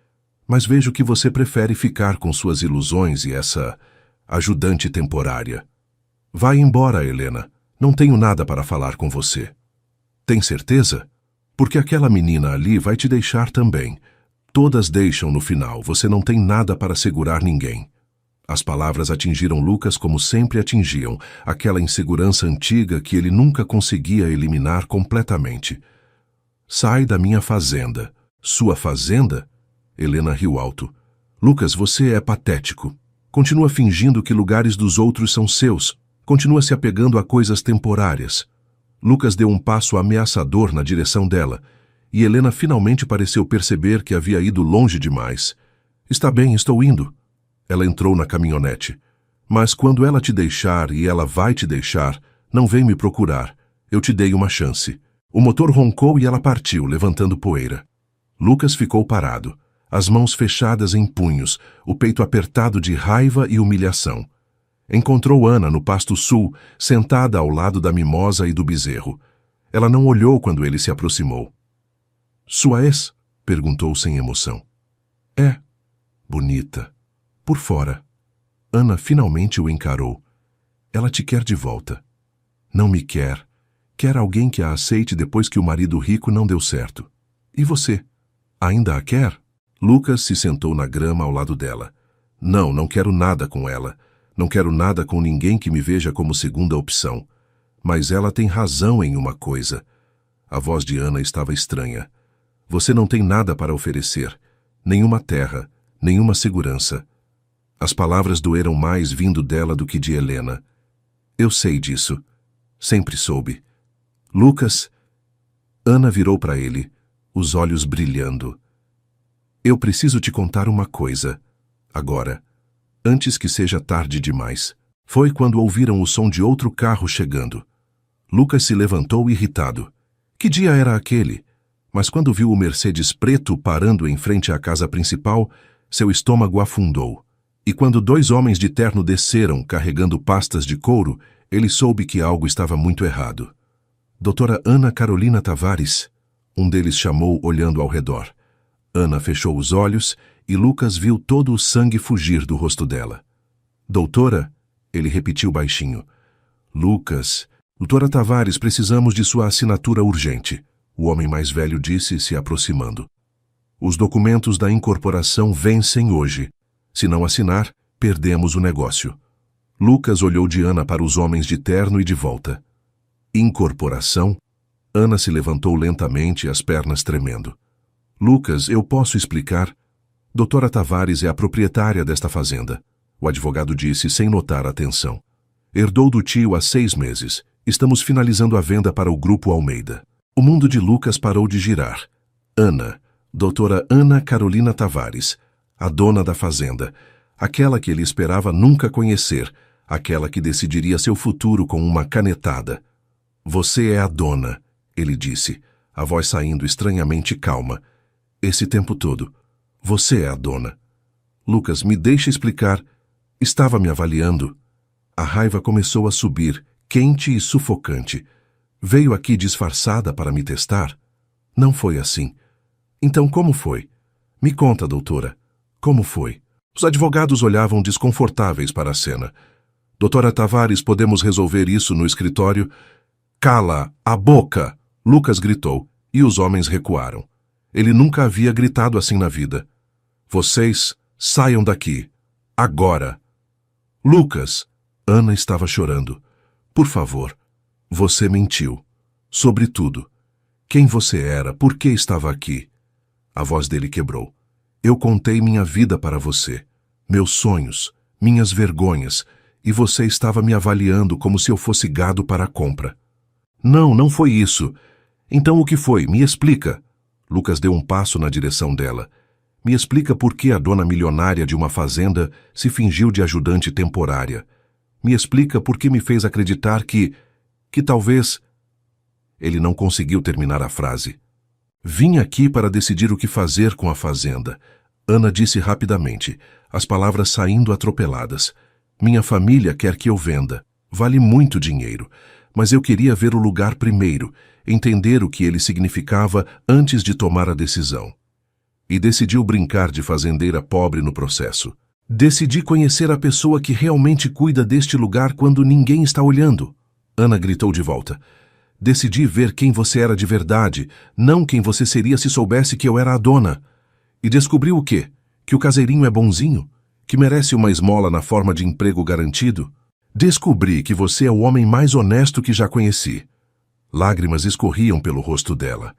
Mas vejo que você prefere ficar com suas ilusões e essa ajudante temporária. Vai embora, Helena. Não tenho nada para falar com você. Tem certeza? Porque aquela menina ali vai te deixar também. Todas deixam no final, você não tem nada para segurar ninguém. As palavras atingiram Lucas como sempre atingiam, aquela insegurança antiga que ele nunca conseguia eliminar completamente. Sai da minha fazenda. Sua fazenda? Helena riu alto. Lucas, você é patético. Continua fingindo que lugares dos outros são seus. Continua se apegando a coisas temporárias. Lucas deu um passo ameaçador na direção dela, e Helena finalmente pareceu perceber que havia ido longe demais. Está bem, estou indo. Ela entrou na caminhonete. Mas quando ela te deixar, e ela vai te deixar, não vem me procurar. Eu te dei uma chance. O motor roncou e ela partiu, levantando poeira. Lucas ficou parado, as mãos fechadas em punhos, o peito apertado de raiva e humilhação. Encontrou Ana no pasto sul, sentada ao lado da mimosa e do bezerro. Ela não olhou quando ele se aproximou. Sua ex? Perguntou sem emoção. É. Bonita. Por fora. Ana finalmente o encarou. Ela te quer de volta. Não me quer. Quer alguém que a aceite depois que o marido rico não deu certo. E você? Ainda a quer? Lucas se sentou na grama ao lado dela. Não, não quero nada com ela. Não quero nada com ninguém que me veja como segunda opção. Mas ela tem razão em uma coisa. A voz de Ana estava estranha. Você não tem nada para oferecer. Nenhuma terra, nenhuma segurança. As palavras doeram mais vindo dela do que de Helena. Eu sei disso. Sempre soube. Lucas... Ana virou para ele, os olhos brilhando. Eu preciso te contar uma coisa. Agora. Antes que seja tarde demais. Foi quando ouviram o som de outro carro chegando. Lucas se levantou irritado. Que dia era aquele? Mas quando viu o Mercedes preto parando em frente à casa principal, seu estômago afundou. E quando 2 homens de terno desceram, carregando pastas de couro, ele soube que algo estava muito errado. Doutora Ana Carolina Tavares, um deles chamou olhando ao redor. Ana fechou os olhos e Lucas viu todo o sangue fugir do rosto dela. Doutora, ele repetiu baixinho. Lucas, doutora Tavares, precisamos de sua assinatura urgente, o homem mais velho disse, se aproximando. Os documentos da incorporação vencem hoje. Se não assinar, perdemos o negócio. Lucas olhou de Ana para os homens de terno e de volta. Incorporação? Ana se levantou lentamente, as pernas tremendo. Lucas, eu posso explicar? Doutora Tavares é a proprietária desta fazenda, o advogado disse sem notar a tensão. Herdou do tio há 6 meses. Estamos finalizando a venda para o Grupo Almeida. O mundo de Lucas parou de girar. Ana, doutora Ana Carolina Tavares, a dona da fazenda, aquela que ele esperava nunca conhecer, aquela que decidiria seu futuro com uma canetada. Você é a dona, ele disse, a voz saindo estranhamente calma. Esse tempo todo. Você é a dona. Lucas, me deixa explicar. Estava me avaliando. A raiva começou a subir, quente e sufocante. Veio aqui disfarçada para me testar? Não foi assim. Então como foi? Me conta, doutora. Como foi? Os advogados olhavam desconfortáveis para a cena. Doutora Tavares, podemos resolver isso no escritório? Cala a boca! Lucas gritou, e os homens recuaram. Ele nunca havia gritado assim na vida. Vocês saiam daqui. Agora. Lucas! Ana estava chorando. Por favor, você mentiu. Sobre tudo. Quem você era? Por que estava aqui? A voz dele quebrou. Eu contei minha vida para você. Meus sonhos, minhas vergonhas, e você estava me avaliando como se eu fosse gado para a compra. Não, não foi isso. Então o que foi? Me explica. Lucas deu um passo na direção dela. Me explica por que a dona milionária de uma fazenda se fingiu de ajudante temporária. Me explica por que me fez acreditar que talvez... Ele não conseguiu terminar a frase. Vim aqui para decidir o que fazer com a fazenda. Ana disse rapidamente, as palavras saindo atropeladas. Minha família quer que eu venda. Vale muito dinheiro. Mas eu queria ver o lugar primeiro, entender o que ele significava antes de tomar a decisão. E decidiu brincar de fazendeira pobre no processo. Decidi conhecer a pessoa que realmente cuida deste lugar quando ninguém está olhando. Ana gritou de volta. Decidi ver quem você era de verdade, não quem você seria se soubesse que eu era a dona. E descobriu o quê? Que o caseirinho é bonzinho? Que merece uma esmola na forma de emprego garantido? Descobri que você é o homem mais honesto que já conheci. Lágrimas escorriam pelo rosto dela.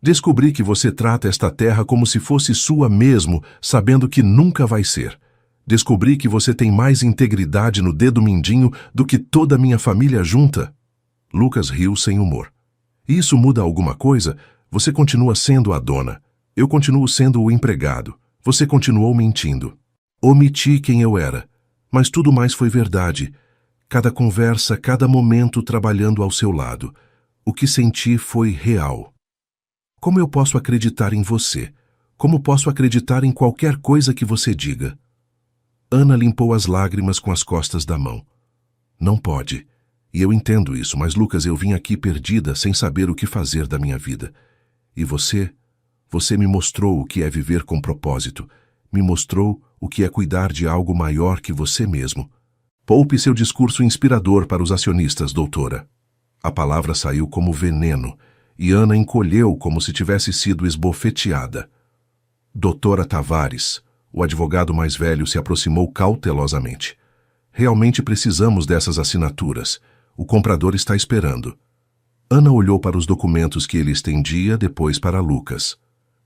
Descobri que você trata esta terra como se fosse sua mesmo, sabendo que nunca vai ser. Descobri que você tem mais integridade no dedo mindinho do que toda a minha família junta. Lucas riu sem humor. Isso muda alguma coisa? Você continua sendo a dona. Eu continuo sendo o empregado. Você continuou mentindo. Omiti quem eu era. Mas tudo mais foi verdade. Cada conversa, cada momento trabalhando ao seu lado. O que senti foi real. Como eu posso acreditar em você? Como posso acreditar em qualquer coisa que você diga? Ana limpou as lágrimas com as costas da mão. Não pode. E eu entendo isso, mas Lucas, eu vim aqui perdida, sem saber o que fazer da minha vida. E você me mostrou o que é viver com propósito. Me mostrou o que é cuidar de algo maior que você mesmo. Poupe seu discurso inspirador para os acionistas, doutora. A palavra saiu como veneno, e Ana encolheu como se tivesse sido esbofeteada. Doutora Tavares, o advogado mais velho se aproximou cautelosamente. Realmente precisamos dessas assinaturas. O comprador está esperando. Ana olhou para os documentos que ele estendia, depois para Lucas.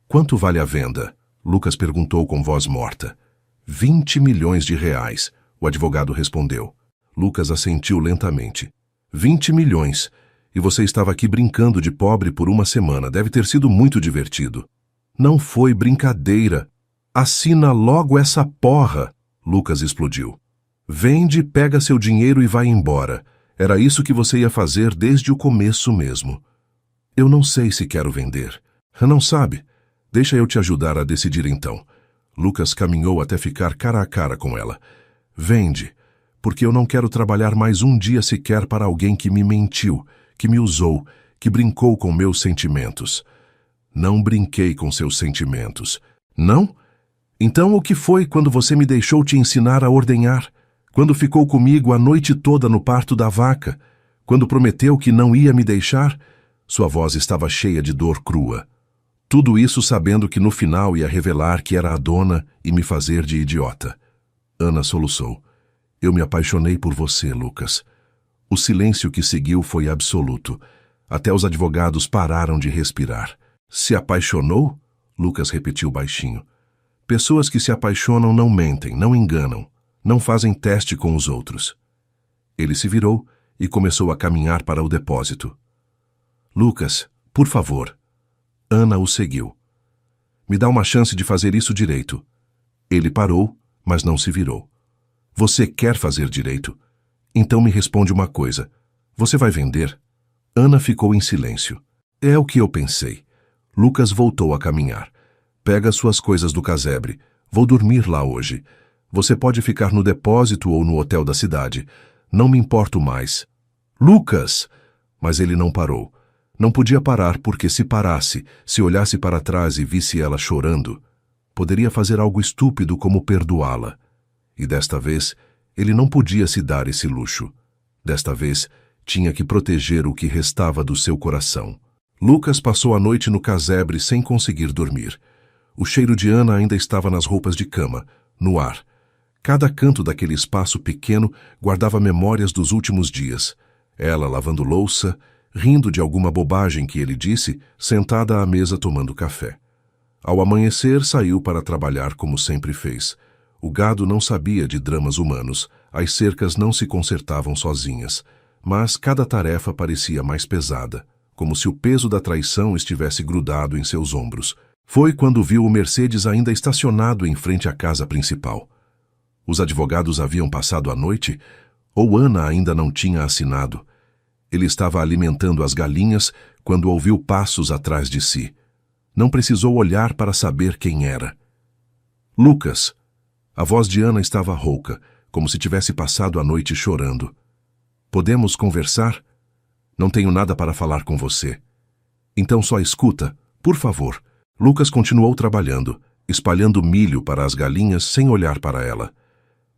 Quanto vale a venda? Lucas perguntou com voz morta. 20 milhões de reais, o advogado respondeu. Lucas assentiu lentamente. 20 milhões. E você estava aqui brincando de pobre por uma semana. Deve ter sido muito divertido. Não foi brincadeira. Assina logo essa porra, Lucas explodiu. Vende, pega seu dinheiro e vai embora. Era isso que você ia fazer desde o começo mesmo. Eu não sei se quero vender. Não sabe? Deixa eu te ajudar a decidir então. Lucas caminhou até ficar cara a cara com ela. Vende, porque eu não quero trabalhar mais um dia sequer para alguém que me mentiu, que me usou, que brincou com meus sentimentos. Não brinquei com seus sentimentos. Não? Então o que foi quando você me deixou te ensinar a ordenhar? Quando ficou comigo a noite toda no parto da vaca? Quando prometeu que não ia me deixar? Sua voz estava cheia de dor crua. Tudo isso sabendo que no final ia revelar que era a dona e me fazer de idiota. Ana soluçou. Eu me apaixonei por você, Lucas. O silêncio que seguiu foi absoluto. Até os advogados pararam de respirar. Se apaixonou? Lucas repetiu baixinho. Pessoas que se apaixonam não mentem, não enganam. Não fazem teste com os outros. Ele se virou e começou a caminhar para o depósito. Lucas, por favor. Ana o seguiu. Me dá uma chance de fazer isso direito. Ele parou, mas não se virou. Você quer fazer direito? Então me responde uma coisa. Você vai vender? Ana ficou em silêncio. É o que eu pensei. Lucas voltou a caminhar. Pega suas coisas do casebre. Vou dormir lá hoje. Você pode ficar no depósito ou no hotel da cidade. Não me importo mais. Lucas! Mas ele não parou. Não podia parar porque se parasse, se olhasse para trás e visse ela chorando, poderia fazer algo estúpido como perdoá-la. E desta vez, ele não podia se dar esse luxo. Desta vez, tinha que proteger o que restava do seu coração. Lucas passou a noite no casebre sem conseguir dormir. O cheiro de Ana ainda estava nas roupas de cama, no ar. Cada canto daquele espaço pequeno guardava memórias dos últimos dias. Ela lavando louça, rindo de alguma bobagem que ele disse, sentada à mesa tomando café. Ao amanhecer, saiu para trabalhar como sempre fez. O gado não sabia de dramas humanos, as cercas não se consertavam sozinhas, mas cada tarefa parecia mais pesada, como se o peso da traição estivesse grudado em seus ombros. Foi quando viu o Mercedes ainda estacionado em frente à casa principal. Os advogados haviam passado a noite, ou Ana ainda não tinha assinado. Ele estava alimentando as galinhas quando ouviu passos atrás de si. Não precisou olhar para saber quem era. Lucas. A voz de Ana estava rouca, como se tivesse passado a noite chorando. Podemos conversar? Não tenho nada para falar com você. Então só escuta, por favor. Lucas continuou trabalhando, espalhando milho para as galinhas sem olhar para ela.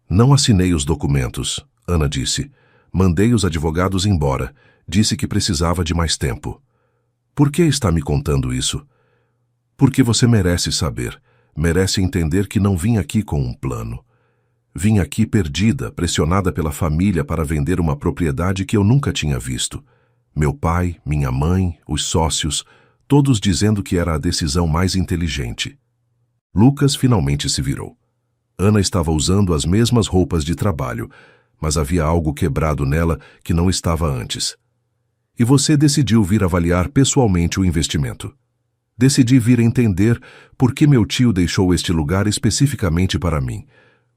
Não assinei os documentos, Ana disse. Mandei os advogados embora. Disse que precisava de mais tempo. Por que está me contando isso? Porque você merece saber. Merece entender que não vim aqui com um plano. Vim aqui perdida, pressionada pela família para vender uma propriedade que eu nunca tinha visto. Meu pai, minha mãe, os sócios, todos dizendo que era a decisão mais inteligente. Lucas finalmente se virou. Ana estava usando as mesmas roupas de trabalho, mas havia algo quebrado nela que não estava antes. E você decidiu vir avaliar pessoalmente o investimento. Decidi vir entender por que meu tio deixou este lugar especificamente para mim.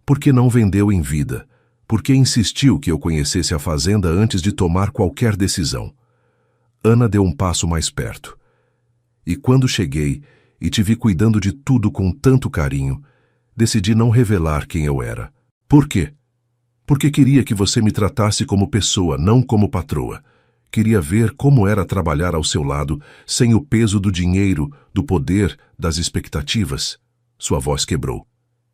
Por que não vendeu em vida? Por que insistiu que eu conhecesse a fazenda antes de tomar qualquer decisão? Ana deu um passo mais perto. E quando cheguei e te vi cuidando de tudo com tanto carinho, decidi não revelar quem eu era. Por quê? Porque queria que você me tratasse como pessoa, não como patroa. Queria ver como era trabalhar ao seu lado, sem o peso do dinheiro, do poder, das expectativas. Sua voz quebrou.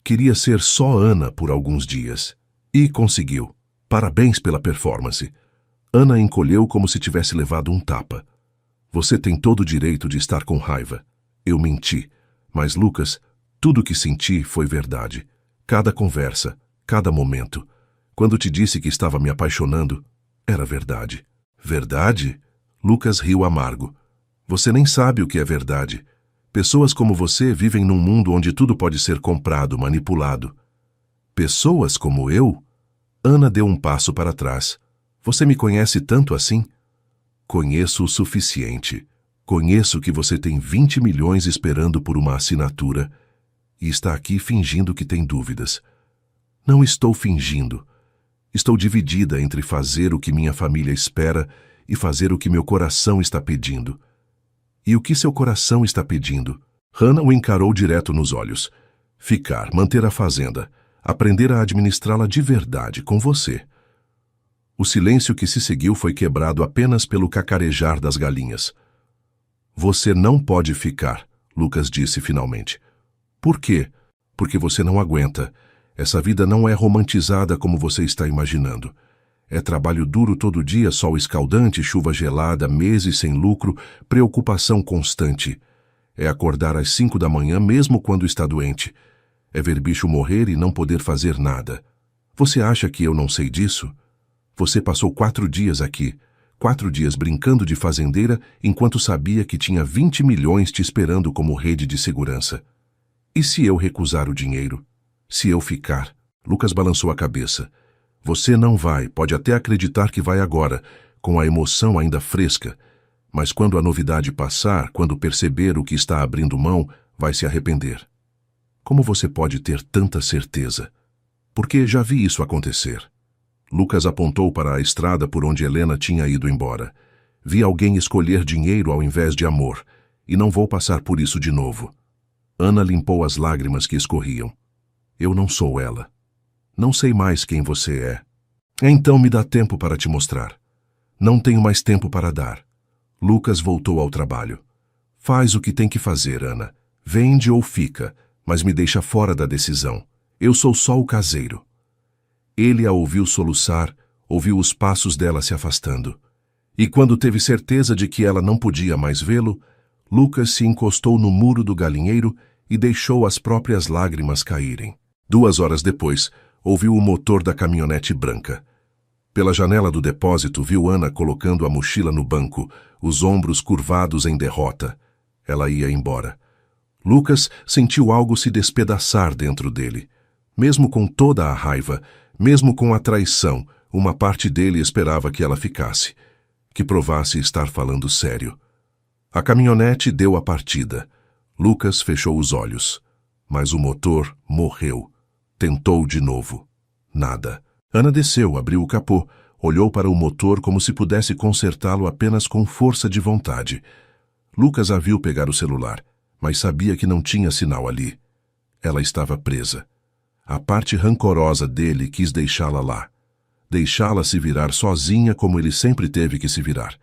Queria ser só Ana por alguns dias. E conseguiu. Parabéns pela performance. Ana encolheu como se tivesse levado um tapa. Você tem todo o direito de estar com raiva. Eu menti. Mas, Lucas, tudo o que senti foi verdade. Cada conversa, cada momento. Quando te disse que estava me apaixonando, era verdade. Verdade? Lucas riu amargo. Você nem sabe o que é verdade. Pessoas como você vivem num mundo onde tudo pode ser comprado, manipulado. Pessoas como eu? Ana deu um passo para trás. Você me conhece tanto assim? Conheço o suficiente. Conheço que você tem 20 milhões esperando por uma assinatura e está aqui fingindo que tem dúvidas. Não estou fingindo. Estou dividida entre fazer o que minha família espera e fazer o que meu coração está pedindo. E o que seu coração está pedindo? Hannah o encarou direto nos olhos. Ficar, manter a fazenda, aprender a administrá-la de verdade com você. O silêncio que se seguiu foi quebrado apenas pelo cacarejar das galinhas. Você não pode ficar, Lucas disse finalmente. Por quê? Porque você não aguenta. Essa vida não é romantizada como você está imaginando. É trabalho duro todo dia, sol escaldante, chuva gelada, meses sem lucro, preocupação constante. É acordar às 5 da manhã mesmo quando está doente. É ver bicho morrer e não poder fazer nada. Você acha que eu não sei disso? Você passou 4 dias aqui, 4 dias brincando de fazendeira enquanto sabia que tinha 20 milhões te esperando como rede de segurança. E se eu recusar o dinheiro? Se eu ficar? Lucas balançou a cabeça. Você não vai, pode até acreditar que vai agora, com a emoção ainda fresca. Mas quando a novidade passar, quando perceber o que está abrindo mão, vai se arrepender. Como você pode ter tanta certeza? Porque já vi isso acontecer. Lucas apontou para a estrada por onde Helena tinha ido embora. Vi alguém escolher dinheiro ao invés de amor, e não vou passar por isso de novo. Ana limpou as lágrimas que escorriam. Eu não sou ela. Não sei mais quem você é. Então me dá tempo para te mostrar. Não tenho mais tempo para dar. Lucas voltou ao trabalho. Faz o que tem que fazer, Ana. Vende ou fica, mas me deixa fora da decisão. Eu sou só o caseiro. Ele a ouviu soluçar, ouviu os passos dela se afastando. E quando teve certeza de que ela não podia mais vê-lo, Lucas se encostou no muro do galinheiro e deixou as próprias lágrimas caírem. 2 horas depois, ouviu o motor da caminhonete branca. Pela janela do depósito, viu Ana colocando a mochila no banco, os ombros curvados em derrota. Ela ia embora. Lucas sentiu algo se despedaçar dentro dele. Mesmo com toda a raiva, mesmo com a traição, uma parte dele esperava que ela ficasse, que provasse estar falando sério. A caminhonete deu a partida. Lucas fechou os olhos. Mas o motor morreu. Tentou de novo. Nada. Ana desceu, abriu o capô, olhou para o motor como se pudesse consertá-lo apenas com força de vontade. Lucas a viu pegar o celular, mas sabia que não tinha sinal ali. Ela estava presa. A parte rancorosa dele quis deixá-la lá. Deixá-la se virar sozinha como ele sempre teve que se virar.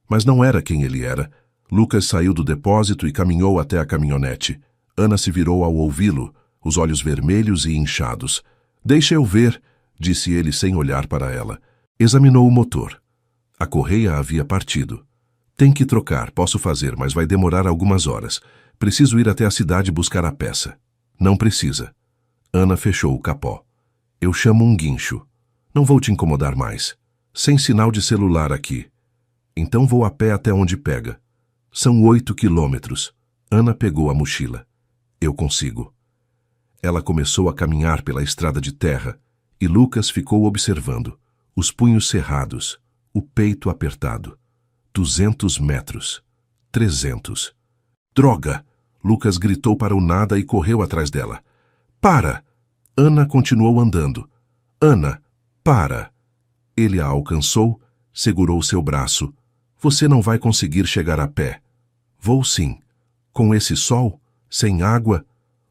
Mas não era quem ele era. Lucas saiu do depósito e caminhou até a caminhonete. Ana se virou ao ouvi-lo, os olhos vermelhos e inchados. "Deixa eu ver", disse ele sem olhar para ela. Examinou o motor. A correia havia partido. "Tem que trocar, posso fazer, mas vai demorar algumas horas. Preciso ir até a cidade buscar a peça." "Não precisa." Ana fechou o capó. "Eu chamo um guincho. Não vou te incomodar mais. Sem sinal de celular aqui. Então vou a pé até onde pega. São 8 quilômetros." Ana pegou a mochila. "Eu consigo." Ela começou a caminhar pela estrada de terra e Lucas ficou observando, os punhos cerrados, o peito apertado. 200 metros. 300. "Droga!" Lucas gritou para o nada e correu atrás dela. "Para!" Ana continuou andando. "Ana, para!" Ele a alcançou, segurou seu braço. "Você não vai conseguir chegar a pé." "Vou sim. Com esse sol? Sem água?"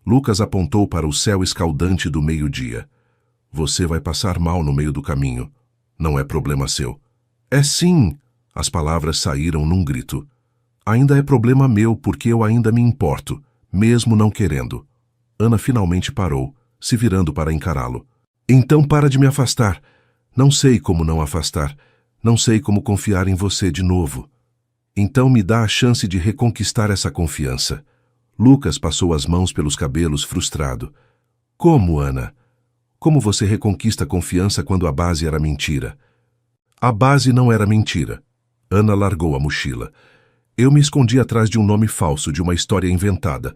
Lucas apontou para o céu escaldante do meio-dia. "Você vai passar mal no meio do caminho. Não é problema seu." "É sim!" As palavras saíram num grito. "Ainda é problema meu porque eu ainda me importo, mesmo não querendo." Ana finalmente parou, se virando para encará-lo. "Então para de me afastar. Não sei como não afastar. Não sei como confiar em você de novo. Então me dá a chance de reconquistar essa confiança." Lucas passou as mãos pelos cabelos, frustrado. "Como, Ana? Como você reconquista a confiança quando a base era mentira?" "A base não era mentira." Ana largou a mochila. "Eu me escondi atrás de um nome falso, de uma história inventada.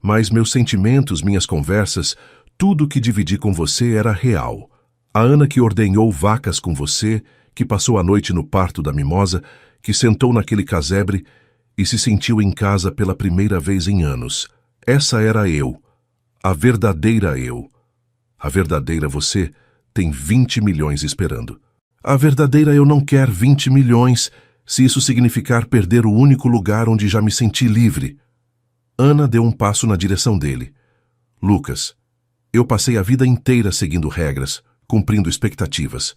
Mas meus sentimentos, minhas conversas, tudo que dividi com você era real. A Ana que ordenhou vacas com você, que passou a noite no parto da mimosa, que sentou naquele casebre e se sentiu em casa pela primeira vez em anos. Essa era eu. A verdadeira eu. A verdadeira você tem 20 milhões esperando. A verdadeira eu não quer 20 milhões, se isso significar perder o único lugar onde já me senti livre." Ana deu um passo na direção dele. "Lucas, eu passei a vida inteira seguindo regras, cumprindo expectativas.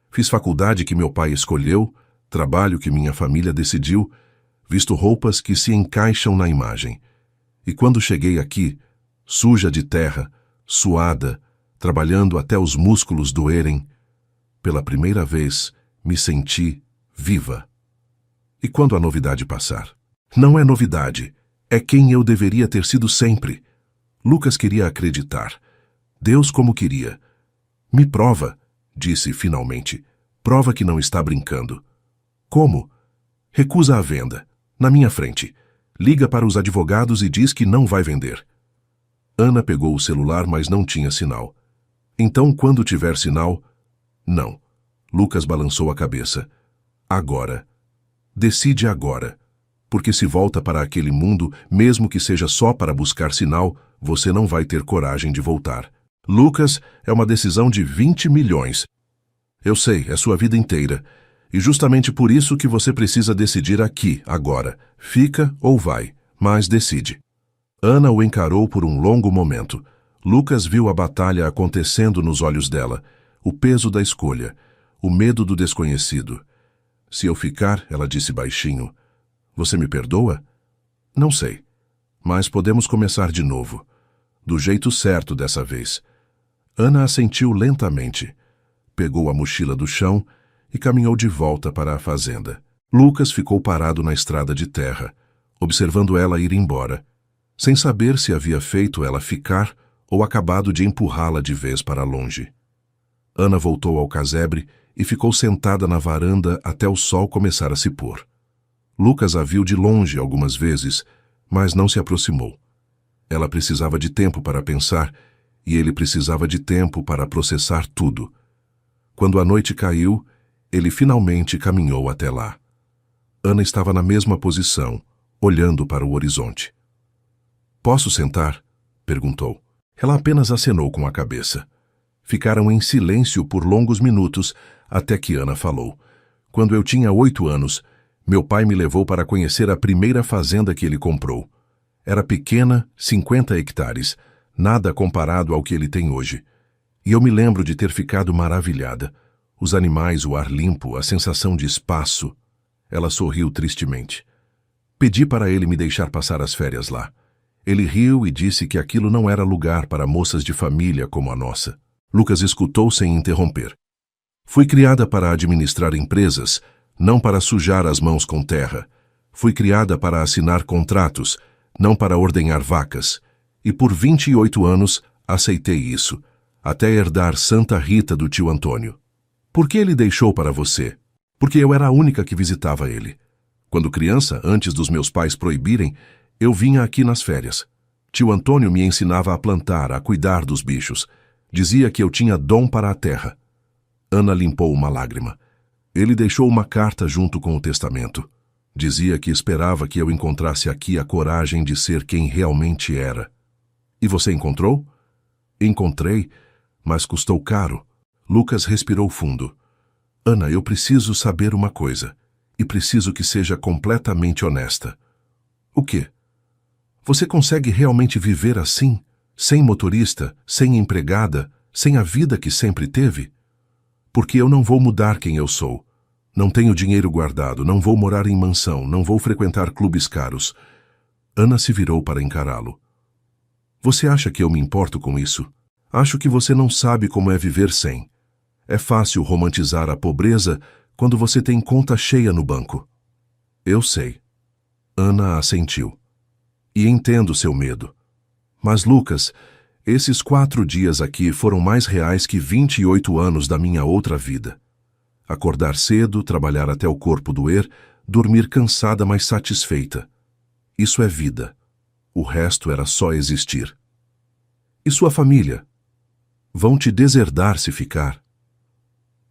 Fiz faculdade que meu pai escolheu, trabalho que minha família decidiu, visto roupas que se encaixam na imagem. E quando cheguei aqui, suja de terra, suada, trabalhando até os músculos doerem, pela primeira vez me senti viva. E quando a novidade passar? Não é novidade, é quem eu deveria ter sido sempre." Lucas queria acreditar. Deus como queria. "Me prova", disse finalmente. "Prova que não está brincando." "Como?" "Recusa a venda. Na minha frente. Liga para os advogados e diz que não vai vender." Ana pegou o celular, mas não tinha sinal. "Então, quando tiver sinal..." "Não." Lucas balançou a cabeça. "Agora. Decide agora. Porque se volta para aquele mundo, mesmo que seja só para buscar sinal, você não vai ter coragem de voltar. Lucas, é uma decisão de 20 milhões. Eu sei, é sua vida inteira. E justamente por isso que você precisa decidir aqui, agora. Fica ou vai, mas decide." Ana o encarou por um longo momento. Lucas viu a batalha acontecendo nos olhos dela, o peso da escolha, o medo do desconhecido. "Se eu ficar", ela disse baixinho, "você me perdoa?" "Não sei. Mas podemos começar de novo. Do jeito certo dessa vez." Ana assentiu lentamente. Pegou a mochila do chão e caminhou de volta para a fazenda. Lucas ficou parado na estrada de terra, observando ela ir embora, sem saber se havia feito ela ficar ou acabado de empurrá-la de vez para longe. Ana voltou ao casebre e ficou sentada na varanda até o sol começar a se pôr. Lucas a viu de longe algumas vezes, mas não se aproximou. Ela precisava de tempo para pensar, e ele precisava de tempo para processar tudo. Quando a noite caiu, ele finalmente caminhou até lá. Ana estava na mesma posição, olhando para o horizonte. "Posso sentar?" perguntou. Ela apenas acenou com a cabeça. Ficaram em silêncio por longos minutos, até que Ana falou. "Quando eu tinha 8 anos, meu pai me levou para conhecer a primeira fazenda que ele comprou. Era pequena, 50 hectares, nada comparado ao que ele tem hoje. E eu me lembro de ter ficado maravilhada. Os animais, o ar limpo, a sensação de espaço." Ela sorriu tristemente. "Pedi para ele me deixar passar as férias lá. Ele riu e disse que aquilo não era lugar para moças de família como a nossa." Lucas escutou sem interromper. "Fui criada para administrar empresas, não para sujar as mãos com terra. Fui criada para assinar contratos, não para ordenhar vacas. E por 28 anos aceitei isso, até herdar Santa Rita do tio Antônio. Por que ele deixou para você? Porque eu era a única que visitava ele. Quando criança, antes dos meus pais proibirem, eu vinha aqui nas férias. Tio Antônio me ensinava a plantar, a cuidar dos bichos. Dizia que eu tinha dom para a terra." Ana limpou uma lágrima. "Ele deixou uma carta junto com o testamento. Dizia que esperava que eu encontrasse aqui a coragem de ser quem realmente era." "E você encontrou?" "Encontrei, mas custou caro." Lucas respirou fundo. "Ana, eu preciso saber uma coisa, e preciso que seja completamente honesta." "O quê?" "Você consegue realmente viver assim? Sem motorista, sem empregada, sem a vida que sempre teve?" "Porque eu não vou mudar quem eu sou. Não tenho dinheiro guardado, não vou morar em mansão, não vou frequentar clubes caros." Ana se virou para encará-lo. "Você acha que eu me importo com isso? Acho que você não sabe como é viver sem. É fácil romantizar a pobreza quando você tem conta cheia no banco." "Eu sei." Ana assentiu. "E entendo seu medo. Mas, Lucas, esses 4 dias aqui foram mais reais que 28 anos da minha outra vida. Acordar cedo, trabalhar até o corpo doer, dormir cansada mas satisfeita. Isso é vida. O resto era só existir." "E sua família? Vão te deserdar se ficar?"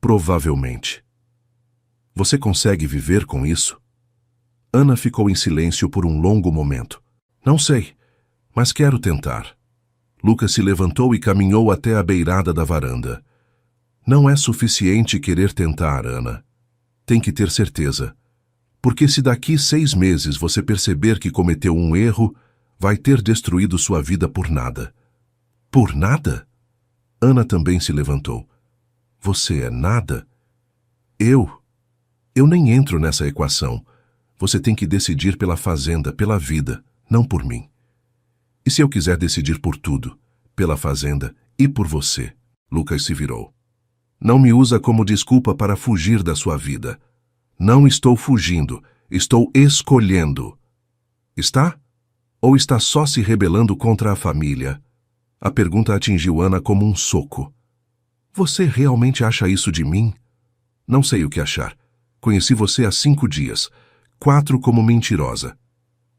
"Provavelmente." "Você consegue viver com isso?" Ana ficou em silêncio por um longo momento. "Não sei, mas quero tentar." Lucas se levantou e caminhou até a beirada da varanda. "Não é suficiente querer tentar, Ana. Tem que ter certeza. Porque se daqui 6 meses você perceber que cometeu um erro, vai ter destruído sua vida por nada." "Por nada?" Ana também se levantou. "Você é nada?" Eu nem entro nessa equação. Você tem que decidir pela fazenda, pela vida, não por mim." "E se eu quiser decidir por tudo, pela fazenda e por você?" Lucas se virou. "Não me usa como desculpa para fugir da sua vida. Não estou fugindo, estou escolhendo." "Está? Ou está só se rebelando contra a família?" A pergunta atingiu Ana como um soco. "Você realmente acha isso de mim?" "Não sei o que achar. Conheci você há 5 dias. 4 como mentirosa."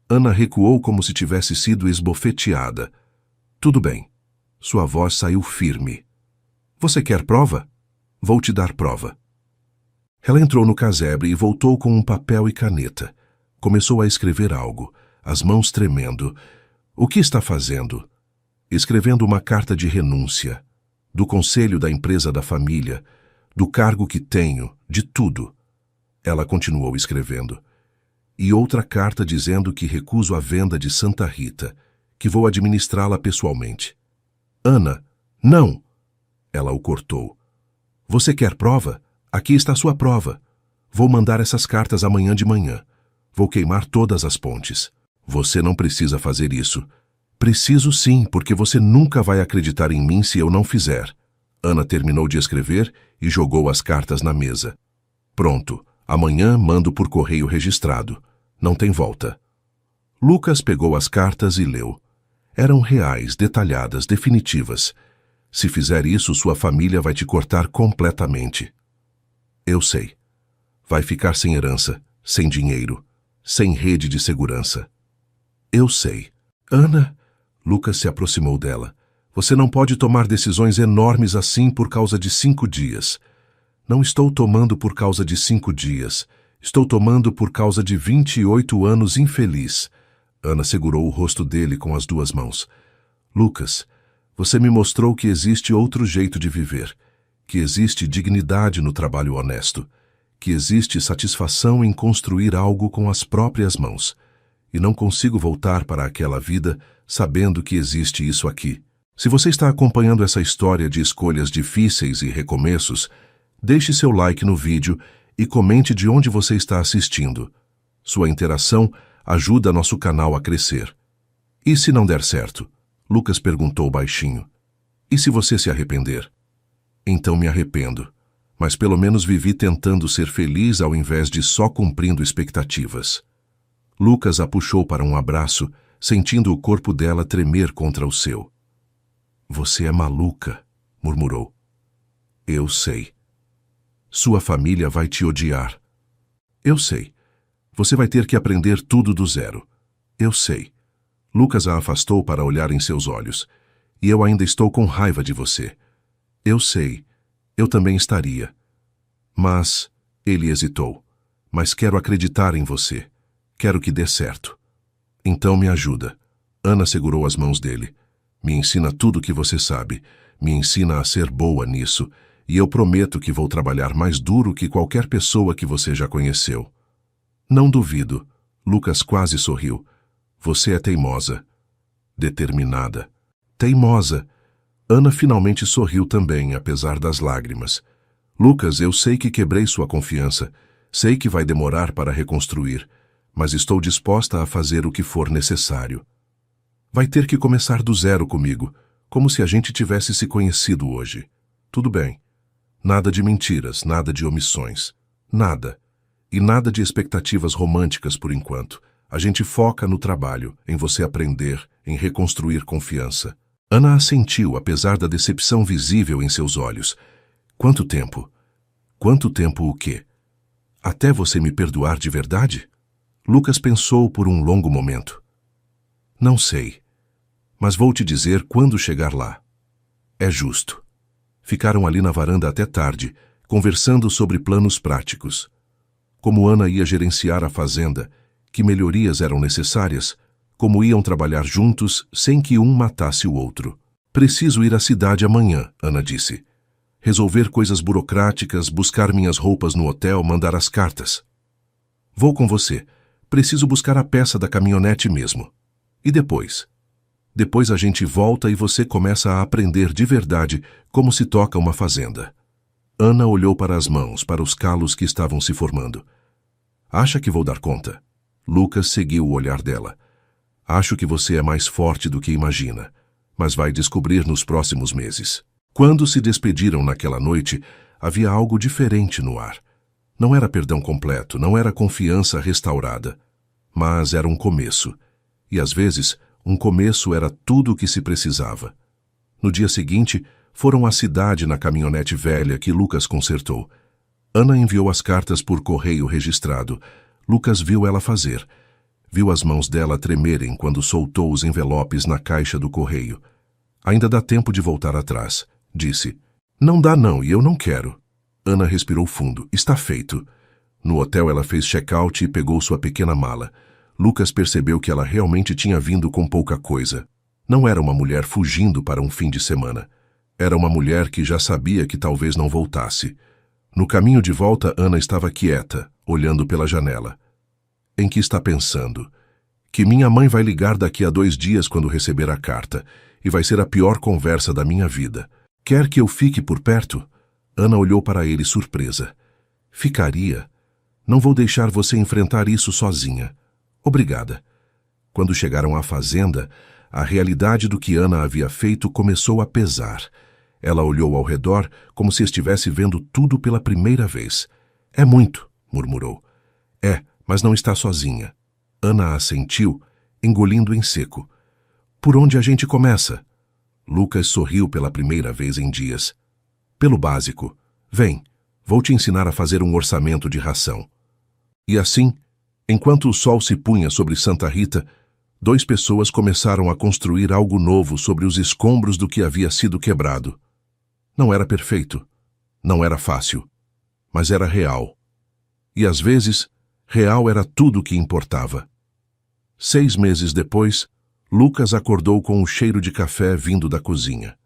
Ana recuou como se tivesse sido esbofeteada. "Tudo bem." Sua voz saiu firme. "Você quer prova? Vou te dar prova." Ela entrou no casebre e voltou com um papel e caneta. Começou a escrever algo, as mãos tremendo. "O que está fazendo?" "Escrevendo uma carta de renúncia. Do conselho da empresa da família, do cargo que tenho, de tudo." Ela continuou escrevendo. "E outra carta dizendo que recuso a venda de Santa Rita, que vou administrá-la pessoalmente." "Ana, não!" Ela o cortou. "Você quer prova? Aqui está sua prova. Vou mandar essas cartas amanhã de manhã. Vou queimar todas as pontes. Você não precisa fazer isso." "Preciso sim, porque você nunca vai acreditar em mim se eu não fizer." Ana terminou de escrever e jogou as cartas na mesa. "Pronto, amanhã mando por correio registrado. Não tem volta." Lucas pegou as cartas e leu. Eram reais, detalhadas, definitivas. "Se fizer isso, sua família vai te cortar completamente." Eu sei. Vai ficar sem herança, sem dinheiro, sem rede de segurança. Eu sei. Ana, Lucas se aproximou dela. Você não pode tomar decisões enormes assim por causa de 5 dias. Não estou tomando por causa de 5 dias. Estou tomando por causa de 28 anos infeliz. Ana segurou o rosto dele com as 2 mãos. Lucas, você me mostrou que existe outro jeito de viver, que existe dignidade no trabalho honesto, que existe satisfação em construir algo com as próprias mãos. E não consigo voltar para aquela vida sabendo que existe isso aqui. Se você está acompanhando essa história de escolhas difíceis e recomeços, deixe seu like no vídeo e comente de onde você está assistindo. Sua interação ajuda nosso canal a crescer. E se não der certo? Lucas perguntou baixinho. E se você se arrepender? Então me arrependo, mas pelo menos vivi tentando ser feliz ao invés de só cumprindo expectativas. Lucas a puxou para um abraço, sentindo o corpo dela tremer contra o seu. Você é maluca, murmurou. Eu sei. Sua família vai te odiar. Eu sei. Você vai ter que aprender tudo do zero. Eu sei. Lucas a afastou para olhar em seus olhos. E eu ainda estou com raiva de você. Eu sei. Eu também estaria. Mas, ele hesitou. Mas quero acreditar em você. Quero que dê certo. Então me ajuda. Ana segurou as mãos dele. Me ensina tudo o que você sabe. Me ensina a ser boa nisso. E eu prometo que vou trabalhar mais duro que qualquer pessoa que você já conheceu. Não duvido. Lucas quase sorriu. Você é teimosa. Determinada. Teimosa. Ana finalmente sorriu também, apesar das lágrimas. Lucas, eu sei que quebrei sua confiança. Sei que vai demorar para reconstruir. Mas estou disposta a fazer o que for necessário. Vai ter que começar do zero comigo, como se a gente tivesse se conhecido hoje. Tudo bem. Nada de mentiras, nada de omissões. Nada. E nada de expectativas românticas por enquanto. A gente foca no trabalho, em você aprender, em reconstruir confiança. Ana assentiu, apesar da decepção visível em seus olhos. Quanto tempo? Quanto tempo o quê? Até você me perdoar de verdade? Lucas pensou por um longo momento. Não sei, mas vou te dizer quando chegar lá. É justo. Ficaram ali na varanda até tarde, conversando sobre planos práticos. Como Ana ia gerenciar a fazenda, que melhorias eram necessárias, como iam trabalhar juntos sem que um matasse o outro. Preciso ir à cidade amanhã, Ana disse. Resolver coisas burocráticas, buscar minhas roupas no hotel, mandar as cartas. Vou com você. Preciso buscar a peça da caminhonete mesmo. E depois? Depois a gente volta e você começa a aprender de verdade como se toca uma fazenda. Ana olhou para as mãos, para os calos que estavam se formando. Acha que vou dar conta? Lucas seguiu o olhar dela. Acho que você é mais forte do que imagina, mas vai descobrir nos próximos meses. Quando se despediram naquela noite, havia algo diferente no ar. Não era perdão completo, não era confiança restaurada, mas era um começo. E às vezes, um começo era tudo o que se precisava. No dia seguinte, foram à cidade na caminhonete velha que Lucas consertou. Ana enviou as cartas por correio registrado. Lucas viu ela fazer. Viu as mãos dela tremerem quando soltou os envelopes na caixa do correio. Ainda dá tempo de voltar atrás, disse. Não dá não, e eu não quero. Ana respirou fundo. Está feito. No hotel ela fez check-out e pegou sua pequena mala. Lucas percebeu que ela realmente tinha vindo com pouca coisa. Não era uma mulher fugindo para um fim de semana. Era uma mulher que já sabia que talvez não voltasse. No caminho de volta, Ana estava quieta, olhando pela janela. Em que está pensando? Que minha mãe vai ligar daqui a 2 dias quando receber a carta, e vai ser a pior conversa da minha vida. Quer que eu fique por perto? Ana olhou para ele surpresa. Ficaria? Não vou deixar você enfrentar isso sozinha. Obrigada. Quando chegaram à fazenda, a realidade do que Ana havia feito começou a pesar. Ela olhou ao redor como se estivesse vendo tudo pela primeira vez. É muito, murmurou. É, mas não está sozinha. Ana assentiu, engolindo em seco. Por onde a gente começa? Lucas sorriu pela primeira vez em dias. Pelo básico. Vem. Vou te ensinar a fazer um orçamento de ração. E assim, enquanto o sol se punha sobre Santa Rita, 2 pessoas começaram a construir algo novo sobre os escombros do que havia sido quebrado. Não era perfeito, não era fácil, mas era real. E às vezes, real era tudo o que importava. 6 meses depois, Lucas acordou com um cheiro de café vindo da cozinha.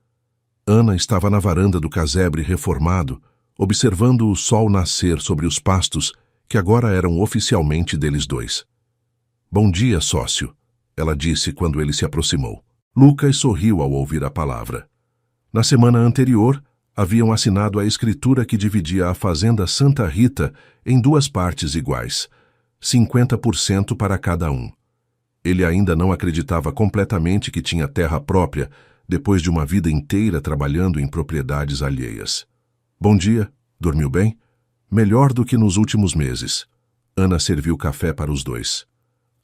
Ana estava na varanda do casebre reformado, observando o sol nascer sobre os pastos, que agora eram oficialmente deles dois. Bom dia, sócio, ela disse quando ele se aproximou. Lucas sorriu ao ouvir a palavra. Na semana anterior, haviam assinado a escritura que dividia a fazenda Santa Rita em 2 partes iguais, 50% para cada um. Ele ainda não acreditava completamente que tinha terra própria, depois de uma vida inteira trabalhando em propriedades alheias. Bom dia, dormiu bem? Melhor do que nos últimos meses. Ana serviu café para os dois.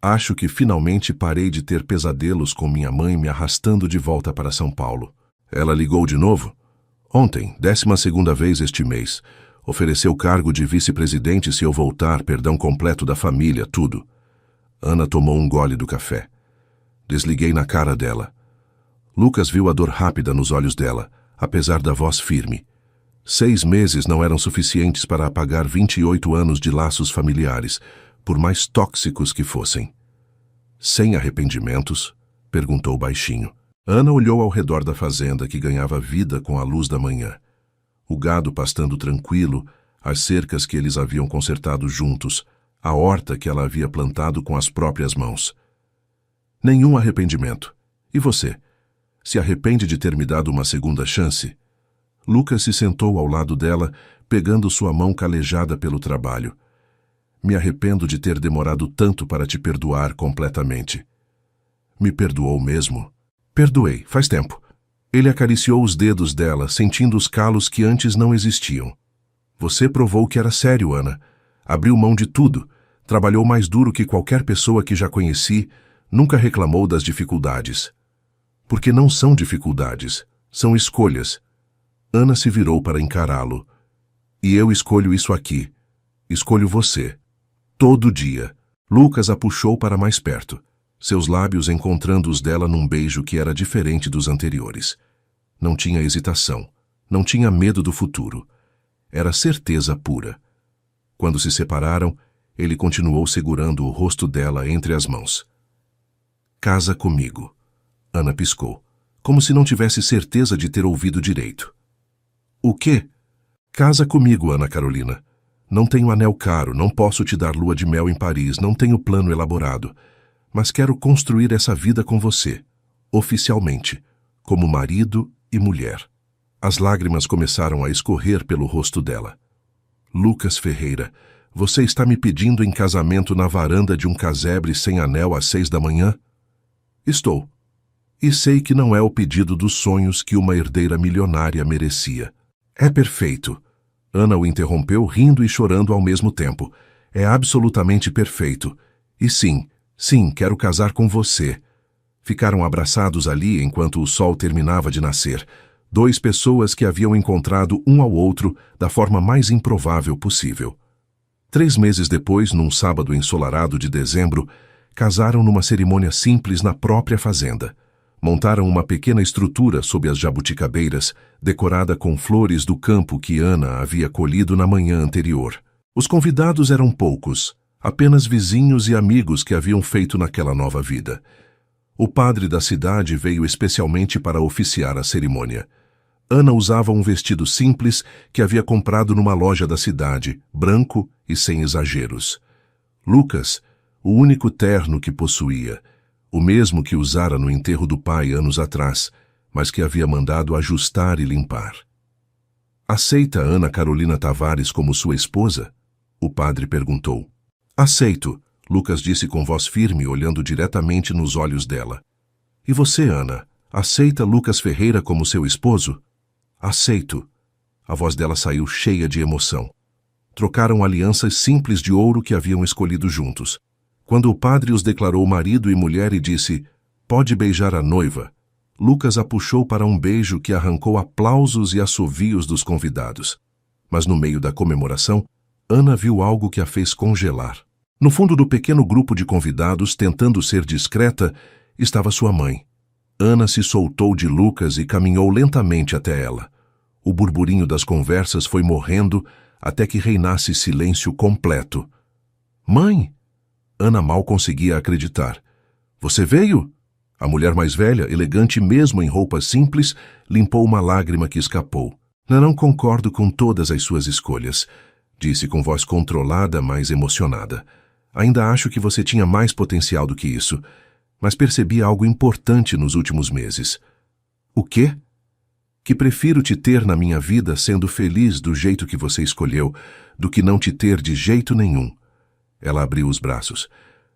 Acho que finalmente parei de ter pesadelos com minha mãe me arrastando de volta para São Paulo. Ela ligou de novo? Ontem, 12ª vez este mês. Ofereceu cargo de vice-presidente se eu voltar, perdão completo da família, tudo. Ana tomou um gole do café. Desliguei na cara dela. Lucas viu a dor rápida nos olhos dela, apesar da voz firme. 6 meses não eram suficientes para apagar 28 anos de laços familiares, por mais tóxicos que fossem. Sem arrependimentos? Perguntou baixinho. Ana olhou ao redor da fazenda que ganhava vida com a luz da manhã. O gado pastando tranquilo, as cercas que eles haviam consertado juntos, a horta que ela havia plantado com as próprias mãos. Nenhum arrependimento. E você? Se arrepende de ter me dado uma segunda chance? Lucas se sentou ao lado dela, pegando sua mão calejada pelo trabalho. Me arrependo de ter demorado tanto para te perdoar completamente. Me perdoou mesmo? Perdoei, faz tempo. Ele acariciou os dedos dela, sentindo os calos que antes não existiam. Você provou que era sério, Ana. Abriu mão de tudo, trabalhou mais duro que qualquer pessoa que já conheci, nunca reclamou das dificuldades. Porque não são dificuldades, são escolhas. Ana se virou para encará-lo. E eu escolho isso aqui. Escolho você. Todo dia. Lucas a puxou para mais perto, seus lábios encontrando os dela num beijo que era diferente dos anteriores. Não tinha hesitação, não tinha medo do futuro. Era certeza pura. Quando se separaram, ele continuou segurando o rosto dela entre as mãos. Casa comigo. Ana piscou, como se não tivesse certeza de ter ouvido direito. O quê? Casa comigo, Ana Carolina. Não tenho anel caro, não posso te dar lua de mel em Paris, não tenho plano elaborado. Mas quero construir essa vida com você, oficialmente, como marido e mulher. As lágrimas começaram a escorrer pelo rosto dela. Lucas Ferreira, você está me pedindo em casamento na varanda de um casebre sem anel às 6 da manhã? Estou. E sei que não é o pedido dos sonhos que uma herdeira milionária merecia. É perfeito. Ana o interrompeu, rindo e chorando ao mesmo tempo. É absolutamente perfeito. E sim, quero casar com você. Ficaram abraçados ali enquanto o sol terminava de nascer. 2 pessoas que haviam encontrado um ao outro da forma mais improvável possível. 3 meses depois, num sábado ensolarado de dezembro, casaram numa cerimônia simples na própria fazenda. Montaram uma pequena estrutura sob as jabuticabeiras, decorada com flores do campo que Ana havia colhido na manhã anterior. Os convidados eram poucos, apenas vizinhos e amigos que haviam feito naquela nova vida. O padre da cidade veio especialmente para oficiar a cerimônia. Ana usava um vestido simples que havia comprado numa loja da cidade, branco e sem exageros. Lucas, o único terno que possuía, o mesmo que usara no enterro do pai anos atrás, mas que havia mandado ajustar e limpar. Aceita Ana Carolina Tavares como sua esposa? O padre perguntou. Aceito, Lucas disse com voz firme, olhando diretamente nos olhos dela. E você, Ana, aceita Lucas Ferreira como seu esposo? Aceito. A voz dela saiu cheia de emoção. Trocaram alianças simples de ouro que haviam escolhido juntos. Quando o padre os declarou marido e mulher e disse, pode beijar a noiva, Lucas a puxou para um beijo que arrancou aplausos e assovios dos convidados. Mas no meio da comemoração, Ana viu algo que a fez congelar. No fundo do pequeno grupo de convidados, tentando ser discreta, estava sua mãe. Ana se soltou de Lucas e caminhou lentamente até ela. O burburinho das conversas foi morrendo até que reinasse silêncio completo. Mãe! Ana mal conseguia acreditar. Você veio? A mulher mais velha, elegante mesmo em roupas simples, limpou uma lágrima que escapou. Não concordo com todas as suas escolhas, disse com voz controlada, mas emocionada. Ainda acho que você tinha mais potencial do que isso, mas percebi algo importante nos últimos meses. O quê? Que prefiro te ter na minha vida sendo feliz do jeito que você escolheu, do que não te ter de jeito nenhum. Ela abriu os braços.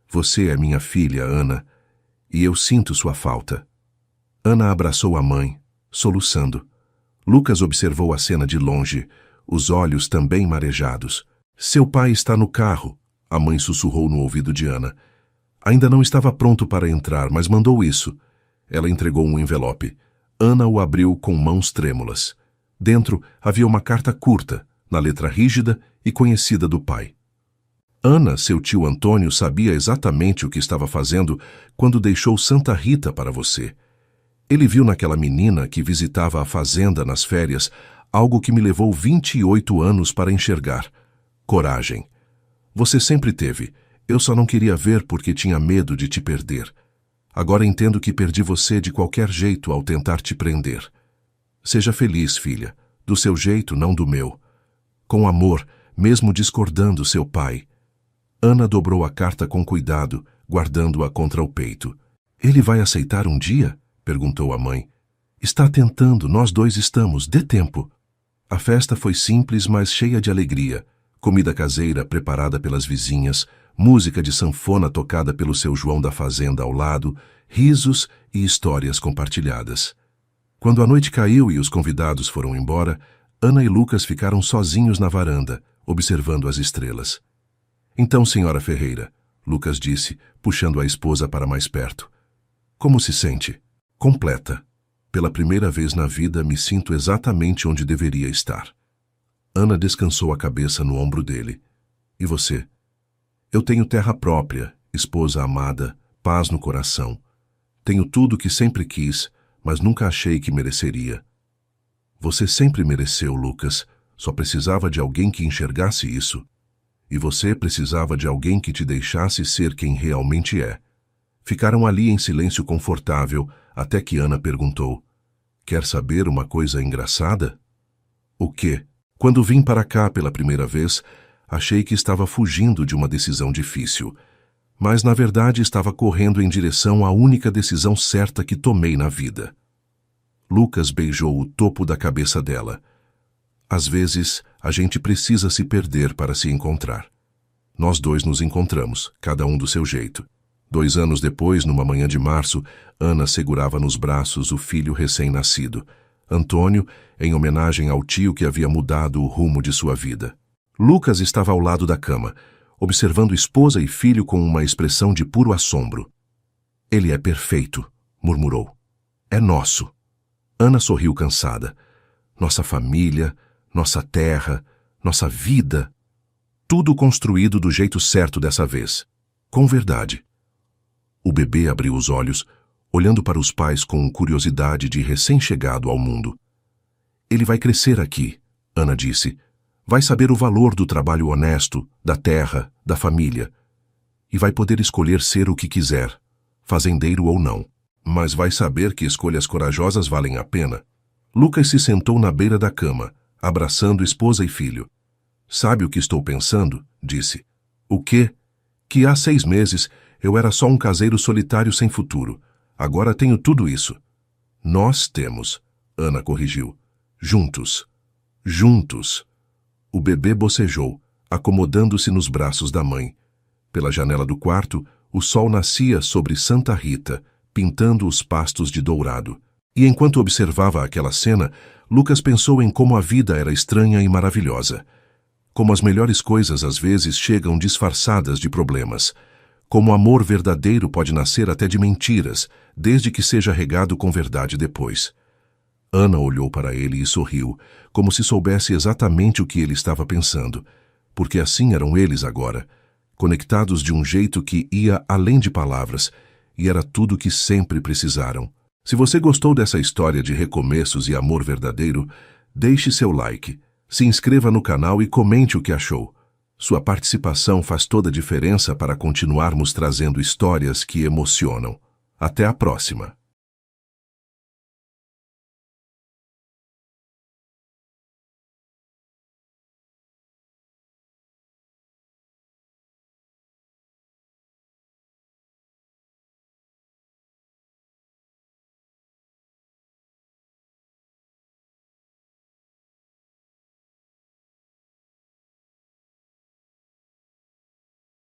Você é minha filha, Ana, e eu sinto sua falta. Ana abraçou a mãe, soluçando. Lucas observou a cena de longe, os olhos também marejados. Seu pai está no carro, a mãe sussurrou no ouvido de Ana. Ainda não estava pronto para entrar, mas mandou isso. Ela entregou um envelope. Ana o abriu com mãos trêmulas. Dentro havia uma carta curta, na letra rígida e conhecida do pai. Ana, seu tio Antônio, sabia exatamente o que estava fazendo quando deixou Santa Rita para você. Ele viu naquela menina que visitava a fazenda nas férias algo que me levou 28 anos para enxergar. Coragem. Você sempre teve. Eu só não queria ver porque tinha medo de te perder. Agora entendo que perdi você de qualquer jeito ao tentar te prender. Seja feliz, filha. Do seu jeito, não do meu. Com amor, mesmo discordando seu pai. Ana dobrou a carta com cuidado, guardando-a contra o peito. Ele vai aceitar um dia? Perguntou a mãe. Está tentando, nós dois estamos, dê tempo. A festa foi simples, mas cheia de alegria. Comida caseira preparada pelas vizinhas, música de sanfona tocada pelo seu João da fazenda ao lado, risos e histórias compartilhadas. Quando a noite caiu e os convidados foram embora, Ana e Lucas ficaram sozinhos na varanda, observando as estrelas. Então, senhora Ferreira, Lucas disse, puxando a esposa para mais perto. Como se sente? Completa. Pela primeira vez na vida me sinto exatamente onde deveria estar. Ana descansou a cabeça no ombro dele. E você? Eu tenho terra própria, esposa amada, paz no coração. Tenho tudo o que sempre quis, mas nunca achei que mereceria. Você sempre mereceu, Lucas. Só precisava de alguém que enxergasse isso. E você precisava de alguém que te deixasse ser quem realmente é. Ficaram ali em silêncio confortável, até que Ana perguntou, quer saber uma coisa engraçada? O quê? Quando vim para cá pela primeira vez, achei que estava fugindo de uma decisão difícil, mas na verdade estava correndo em direção à única decisão certa que tomei na vida. Lucas beijou o topo da cabeça dela. Às vezes, a gente precisa se perder para se encontrar. Nós dois nos encontramos, cada um do seu jeito. 2 anos depois, numa manhã de março, Ana segurava nos braços o filho recém-nascido, Antônio, em homenagem ao tio que havia mudado o rumo de sua vida. Lucas estava ao lado da cama, observando esposa e filho com uma expressão de puro assombro. Ele é perfeito, murmurou. É nosso. Ana sorriu cansada. Nossa família, nossa terra, nossa vida. Tudo construído do jeito certo dessa vez. Com verdade. O bebê abriu os olhos, olhando para os pais com curiosidade de recém-chegado ao mundo. Ele vai crescer aqui, Ana disse. Vai saber o valor do trabalho honesto, da terra, da família. E vai poder escolher ser o que quiser, fazendeiro ou não. Mas vai saber que escolhas corajosas valem a pena. Lucas se sentou na beira da cama, abraçando esposa e filho. Sabe o que estou pensando? Disse. O quê? Que há 6 meses eu era só um caseiro solitário sem futuro. Agora tenho tudo isso. Nós temos, Ana corrigiu. Juntos. Juntos. O bebê bocejou, acomodando-se nos braços da mãe. Pela janela do quarto, o sol nascia sobre Santa Rita, pintando os pastos de dourado. E enquanto observava aquela cena, Lucas pensou em como a vida era estranha e maravilhosa. Como as melhores coisas às vezes chegam disfarçadas de problemas. Como o amor verdadeiro pode nascer até de mentiras, desde que seja regado com verdade depois. Ana olhou para ele e sorriu, como se soubesse exatamente o que ele estava pensando, porque assim eram eles agora, conectados de um jeito que ia além de palavras, e era tudo o que sempre precisaram. Se você gostou dessa história de recomeços e amor verdadeiro, deixe seu like, se inscreva no canal e comente o que achou. Sua participação faz toda a diferença para continuarmos trazendo histórias que emocionam. Até a próxima!